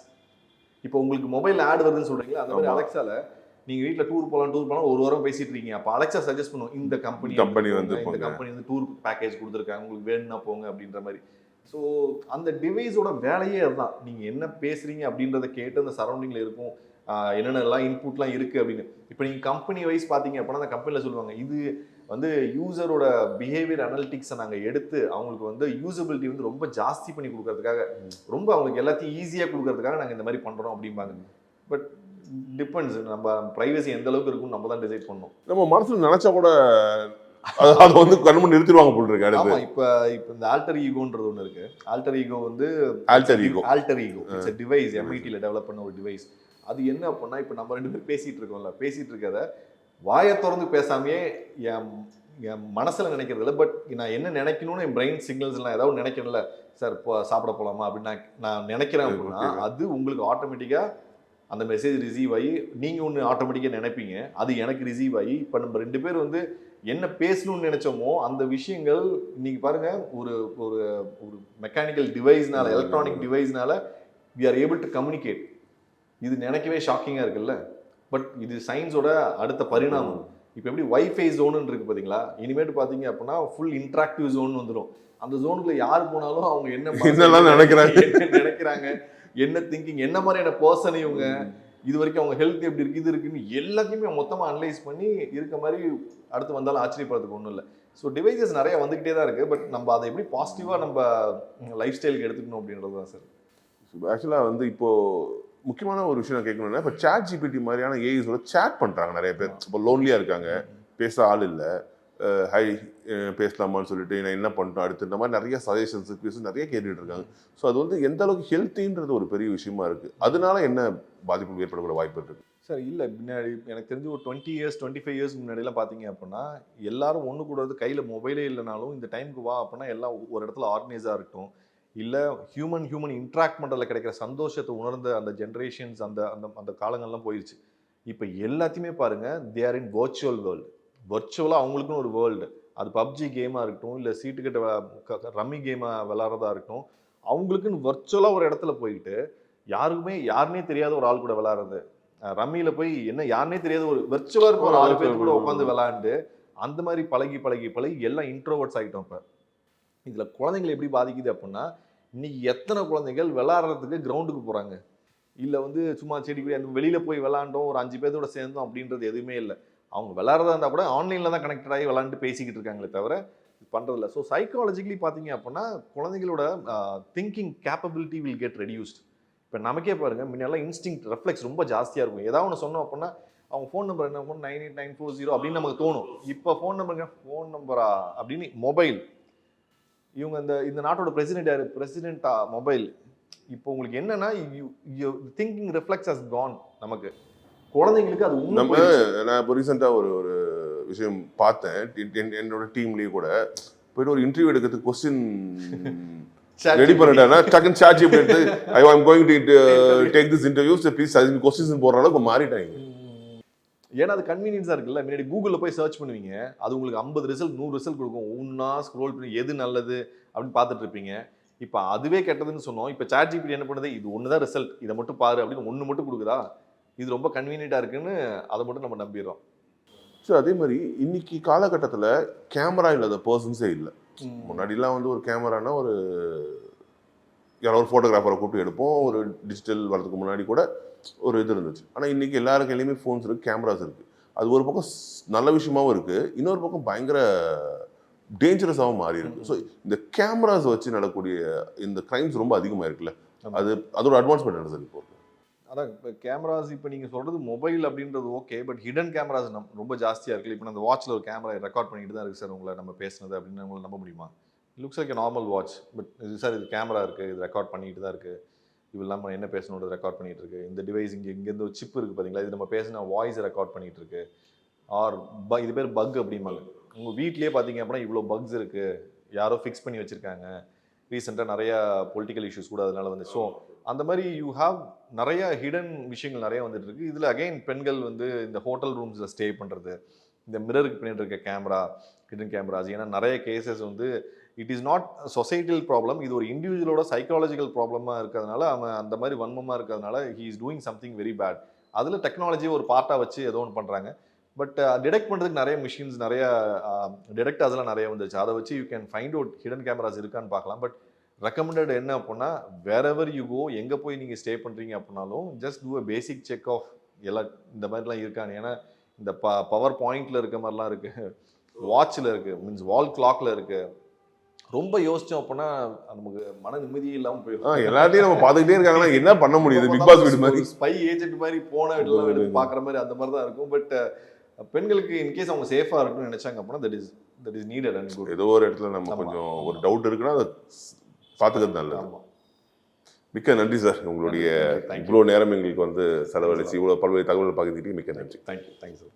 [SPEAKER 2] இப்போ உங்களுக்கு மொபைல் ஆட் வருதுன்னு சொல்றீங்களா, அந்த மாதிரி அலெக்சால நீங்க வீட்டில் டூர் போகலாம் ஒரு வாரம் பேசிட்டு இருக்கீங்க, அப்போ அலெக்சா சஜஸ்ட் பண்ணுவோம், இந்த கம்பெனி வந்து டூர் பேக்கேஜ் கொடுத்துருக்காங்க, உங்களுக்கு வேணும்னா போங்க அப்படின்ற மாதிரி. ஸோ அந்த டிவைஸோட வேலையே அதுதான். நீங்க என்ன பேசுறீங்க அப்படின்றத கேட்டு அந்த சரௌண்டிங்ல இருக்கும், என்னென்னலாம் இன்புட்லாம் இருக்கு அப்படின்னு. இப்போ நீங்க கம்பெனி வைஸ் பார்த்தீங்க அப்படின்னா அந்த கம்பெனியில் சொல்லுவாங்க, இது வந்து யூசரோட பிஹேவியர் அனலிட்டிக்ஸை நாங்கள் எடுத்து அவங்களுக்கு வந்து யூசபிலிட்டி வந்து ரொம்ப ஜாஸ்தி பண்ணி கொடுக்கறதுக்காக, ரொம்ப அவங்களுக்கு எல்லாத்தையும் ஈஸியாக கொடுக்கறதுக்காக நாங்கள் இந்த மாதிரி பண்ணுறோம் அப்படிம்பாங்க. பட் டிபெண்ட்ஸ், நம்ம பிரைவசி எந்த அளவுக்கு இருக்குன்னு நம்ம தான் டிசைட் பண்ணணும்.
[SPEAKER 1] நம்ம மனசுல நினைச்சா கூட அதை வந்து கண்முன் நிறுத்திடுவாங்க போல இருக்கு.
[SPEAKER 2] ஆமா, இப்போ இந்த ஆல்டர் ஈகோன்றது ஒன்று இருக்கு. ஆல்டர் ஈகோ வந்து
[SPEAKER 1] alter ego
[SPEAKER 2] it's a device, MIT-ல டெவலப் பண்ண ஒரு டிவைஸ். அது என்ன அப்படின்னா, இப்போ நம்ம 2 பேரும் பேசிட்டு இருக்கத வாயை திறந்து பேசாமையே என் மனசுல நினைக்கிறது இல்லை, பட் நான் என்ன நினைக்கணும்னு என் பிரெயின் சிக்னல்ஸ் எல்லாம் ஏதாவது நினைக்கிறேன்ல, சார் இப்போ சாப்பிட போலாமா அப்படின்னு நான் நினைக்கிறேன் அப்படின்னா அது உங்களுக்கு ஆட்டோமேட்டிக்கா அந்த மெசேஜ் ரிசீவ் ஆகி நீங்க ஒன்று ஆட்டோமேட்டிக்காக நினைப்பீங்க, அது எனக்கு ரிசீவ் ஆகி இப்போ நம்ம 2 பேர் வந்து என்ன பேசணும்னு நினைச்சோமோ அந்த விஷயங்கள் இன்னைக்கு பாருங்க, ஒரு ஒரு ஒரு மெக்கானிக்கல் டிவைஸ்னால, எலக்ட்ரானிக் டிவைஸ்னால we are able to communicate. இது நினைக்கவே ஷாக்கிங்கா இருக்குல்ல. பட் இது சயின்ஸோட அடுத்த பரிணாமம். இப்போ எப்படி வைஃபை ஜோனுன்னு இருக்கு பார்த்தீங்களா, இனிமேட்டு பார்த்தீங்க அப்படின்னா ஃபுல் இன்ட்ராக்டிவ் ஜோன் வந்துடும். அந்த ஜோனுக்குள்ள யார் போனாலும் அவங்க
[SPEAKER 1] என்னெல்லாம் நினைக்கிறாங்க,
[SPEAKER 2] என்ன நினைக்கிறாங்க, என்ன திங்கிங், என்ன மாதிரியான பர்சன் இவங்க, இது வரைக்கும் அவங்க ஹெல்த் எப்படி இருக்கு, இது இருக்குன்னு எல்லாத்தையுமே மொத்தமாக அனலைஸ் பண்ணி இருக்க மாதிரி அடுத்து வந்தாலும் ஆச்சரியப்படுறதுக்கு ஒன்றும் இல்லை. ஸோ டிவைசஸ் நிறைய வந்துக்கிட்டே தான் இருக்குது. பட் நம்ம அதை எப்படி பாசிட்டிவாக நம்ம லைஃப் ஸ்டைலுக்கு எடுத்துக்கணும் அப்படின்றது தான் சார்.
[SPEAKER 1] ஆக்சுவலாக வந்து இப்போ முக்கியமான ஒரு விஷயம் நான் கேட்கணும்னா, இப்போ சாட் ஜிபிடி மாதிரியான ஏஐஸோட சேட் பண்ணுறாங்க நிறைய பேர். இப்போ லோன்லியாக இருக்காங்க, பேச ஆள் இல்லை, ஹை பேசலாமான்னு சொல்லிட்டு நான் என்ன பண்ணிட்டோம் அடுத்து, இந்த மாதிரி நிறைய சஜஷன்ஸ் ரிக்வெஸ்ட் நிறைய கேட்டுட்டு இருக்காங்க. ஸோ அது வந்து எந்த அளவுக்கு ஹெல்த்தின்றது ஒரு பெரிய விஷயமா இருக்குது. அதனால என்ன பாதிப்பு ஏற்படக்கூடிய வாய்ப்பு இருக்குது
[SPEAKER 2] சார்? இல்லை, முன்னாடி எனக்கு தெரிஞ்சு ஒரு 20 இயர்ஸ் 25 இயர்ஸ்க்கு முன்னாடிலாம் பார்த்தீங்க அப்படின்னா எல்லாரும் ஒன்று கூடாது, கையில் மொபைலே இல்லைனாலும் இந்த டைமுக்கு வா அப்படின்னா எல்லாம் ஒரு இடத்துல ஆர்கனைஸாக இருக்கட்டும், இல்லை ஹியூமன் இன்ட்ராக்ட் பண்ணுறதுல கிடைக்கிற சந்தோஷத்தை உணர்ந்த அந்த ஜென்ரேஷன்ஸ் அந்த அந்த அந்த காலங்கள்லாம் போயிடுச்சு. இப்போ எல்லாத்தையுமே பாருங்கள், they are in virtual world. வர்ச்சுவலாக அவங்களுக்குன்னு ஒரு வேர்ல்டு, அது பப்ஜி கேமாக இருக்கட்டும், இல்லை சீட்டுக்கிட்ட ரம்மி கேமாக விளாட்றதா இருக்கட்டும், அவங்களுக்குன்னு வர்ச்சுவலாக ஒரு இடத்துல போயிட்டு யாருன்னே தெரியாத ஒரு ஆள் கூட விளாட்றது, ரம்மியில் போய் என்ன யாருன்னே தெரியாத ஒரு வர்ச்சுவலாக இருக்க ஒரு 6 பேர் கூட உட்காந்து விளாண்டு அந்த மாதிரி பழகி எல்லாம் இன்ட்ரோவர்ட்ஸ் ஆகிட்டோம். இப்போ இதில் குழந்தைங்களை எப்படி பாதிக்குது அப்படின்னா, இன்னைக்கு எத்தனை குழந்தைகள் விளாட்றதுக்கு கிரவுண்டுக்கு போகிறாங்க, இல்லை வந்து சும்மா செடி அந்த வெளியில் போய் விளாண்டோம் ஒரு 5 பேர்த்தோட சேர்ந்தோம் அப்படின்றது எதுவுமே இல்லை. அவங்க விளாட்றதா இருந்தால் கூட ஆன்லைனில் தான் கனெக்ட் ஆகி விளாண்டு பேசிக்கிட்டு இருக்காங்களே தவிர பண்ணுறதில்ல. ஸோ சைக்காலஜிக்கலி பார்த்தீங்க அப்படின்னா குழந்தைகளோட thinking capability will get reduced. இப்போ நமக்கே பாருங்கள், முன்னெல்லாம் இன்ஸ்டிங் ரெஃப்ளெக்ஸ் ரொம்ப ஜாஸ்தியாக இருக்கும். ஏதாவது ஒன்று சொன்னோம் அப்படின்னா அவங்க ஃபோன் நம்பர் என்ன 98940 அப்படின்னு நமக்கு தோணும். இப்போ ஃபோன் நம்பரா அப்படின்னு மொபைல், இவங்க இந்த நாட்டோட பிரசிடென்ட் யாரு, பிரசிடென்ட்டா மொபைல். இப்போ உங்களுக்கு என்னன்னா திங்கிங் ரெஃப்ளெக்ஸ் ஹஸ் கான். நமக்கு குழந்தைங்களுக்கு அது
[SPEAKER 1] நம்ம நான் இப்போ ரீசெண்டாக ஒரு விஷயம் பார்த்தேன். என்னோட டீம்லேயே கூட போயிட்டு ஒரு இன்டர்வியூ எடுக்கிறதுக்கு கொஸ்டின் ரெடி பண்ணிட்டேன்னா டக்குன்னு சாட் ஜிபிடி எடுத்து I am going to take this interview please அது கொஸ்டின்ஸ் போடுற அளவுக்கு மாறிட்டாங்க.
[SPEAKER 2] ஏன்னா அது கன்வீனியன்ஸாக இருக்குல்ல. முன்னாடி கூகுளில் போய் சர்ச் பண்ணுவீங்க, அது உங்களுக்கு 50 ரிசல்ட் 100 ரிசல்ட் கொடுக்கும். ஒன்றா ஸ்க்ரோல் பண்ணி எது நல்லது அப்படின்னு பார்த்துட்டு இருப்பீங்க. இப்போ அதுவே கெட்டதுன்னு சொன்னோம். இப்போ சாட் ஜிபிடி என்ன பண்ணுது, இது ஒன்று தான் ரிசல்ட், இதை மட்டும் பாரு அப்படின்னு ஒன்று மட்டும் கொடுக்குதா, இது ரொம்ப கன்வீனியண்ட்டாக இருக்குன்னு அதை மட்டும் நம்ம நம்பிடுறோம்.
[SPEAKER 1] ஸோ அதே மாதிரி இன்னைக்கு காலகட்டத்தில் கேமரா இல்லாத பர்சன்ஸே இல்லை. முன்னாடிலாம் வந்து ஒரு கேமரானா ஒரு யாரோ ஒரு ஃபோட்டோகிராஃபரை கூப்பிட்டு எடுப்போம். ஒரு டிஜிட்டல் வரதுக்கு முன்னாடி கூட ஒரு இது இருந்துச்சு. ஆனால் இன்றைக்கி எல்லாரும் கையிலையுமே ஃபோன்ஸ் இருக்குது, கேமராஸ் இருக்குது. அது ஒரு பக்கம் நல்ல விஷயமாகவும் இருக்குது, இன்னொரு பக்கம் பயங்கர டேஞ்சரஸாகவும் மாறி இருக்குது. ஸோ இந்த கேமராஸ் வச்சு நடக்கூடிய இந்த கிரைம்ஸ் ரொம்ப அதிகமாக இருக்குல்ல, அதோட அட்வான்ஸ்மெண்ட் என்ன சார் இப்போ?
[SPEAKER 2] அதான் இப்போ கேமராஸ், இப்போ நீங்கள் சொல்கிறது மொபைல் அப்படின்றது ஓகே, பட் ஹிடன் கேமராஸ் ரொம்ப ஜாஸ்தியாக இருக்குது. இப்போ அந்த வாட்சில் ஒரு கேமரா ரெக்கார்ட் பண்ணிட்டு தான் இருக்குது சார் உங்களை நம்ம பேசுனது அப்படின்னு உங்களை நம்ப முடியுமா? Looks like normal watch, but இது சார் இது கேமரா இருக்குது, இது ரெக்கார்ட் பண்ணிட்டு தான் இருக்குது, இது இல்லாமல் என்ன பேசணுன்றது ரெக்கார்ட் பண்ணிட்டு இருக்கு. இந்த டிவைஸ் இங்கேருந்து ஒரு சிப் இருக்குது பார்த்தீங்களா, இது நம்ம பேசின வாய்ஸ் ரெக்கார்ட் பண்ணிட்டு இருக்கு. ஆர் இது பேர் பக் அப்படிம்பாங்க. உங்கள் வீட்லேயே பார்த்தீங்க அப்படின்னா இவ்வளோ பக்ஸ் இருக்குது, யாரோ ஃபிக்ஸ் பண்ணி வச்சுருக்காங்க. ரீசெண்டாக நிறையா பொலிட்டிக்கல் இஷ்யூஸ் கூட அதனால வந்து. ஸோ அந்த மாதிரி யூ ஹாவ் நிறைய ஹிடன் விஷயங்கள் நிறைய வந்துட்டு இருக்கு. இதில் அகைன் பெண்கள் வந்து இந்த ஹோட்டல் ரூம்ஸில் ஸ்டே பண்ணுறது, இந்த மிரருக்கு பின்னாடி இருக்க கேமரா, ஹிடன் கேமராஸ். ஏன்னா நிறைய கேசஸ் வந்து it is not societal problem, இது ஒரு இண்டிவிஜுவலோட சைக்காலஜிக்கல் ப்ராப்ளமாக இருக்கிறதுனால, அவன் அந்த மாதிரி வன்மமாக இருக்கிறதுனால he is doing something very bad. அதில் டெக்னாலஜியை ஒரு பார்ட்டாக வச்சு ஏதோ ஒன்று பண்ணுறாங்க. பட் டிடெக்ட் பண்ணுறதுக்கு நிறைய மிஷின்ஸ், நிறைய டிடெக்டர்ஸ்லாம் நிறைய வந்துருச்சு. அதை வச்சு you can find out hidden cameras இருக்கான்னு பார்க்கலாம். பட் ரெக்கமெண்டட் என்ன அப்படின்னா, வேறெவர் யூ கோ, எங்கே போய் நீங்கள் ஸ்டே பண்ணுறீங்க அப்படின்னாலும் just do a basic check of எல்லாம் இந்த மாதிரிலாம் இருக்கான்னு. ஏன்னா இந்த பவர் பாயிண்டில் இருக்க மாதிரிலாம் இருக்குது, வாட்சில் இருக்குது, மீன்ஸ் வால் கிளாக்கில் இருக்குது. ரொம்ப யோசிச்சோம் அப்படின்னா நமக்கு மன நிம்மதியே இல்லாமல் போயிடும்.
[SPEAKER 1] எல்லாத்தையும் நம்ம பார்த்துக்கிட்டே இருக்காங்கன்னா என்ன பண்ண முடியுது? பிக் பாஸ் வீடு மாதிரி,
[SPEAKER 2] ஸ்பை ஏஜென்ட் மாதிரி போன வீட்டில் எடுத்து பார்க்குற மாதிரி அந்த மாதிரி தான் இருக்கும். பட் பெண்களுக்கு இன்கேஸ் அவங்க சேஃபாக இருக்குன்னு நினைச்சாங்க அப்படின்னா that is needed and good.
[SPEAKER 1] ஏதோ ஒரு இடத்துல நம்ம கொஞ்சம் ஒரு டவுட் இருக்குன்னா அதை பார்த்துக்கிறது நல்லது. ஆமாம், மிக்க நன்றி சார். உங்களுடைய இவ்வளோ நேரம் எங்களுக்கு வந்து செலவழிச்சு இவ்வளோ பல்வேறு தகவல்கள் பகிர்ந்துட்டு மிக்க நன்றி.
[SPEAKER 2] Thank you sir.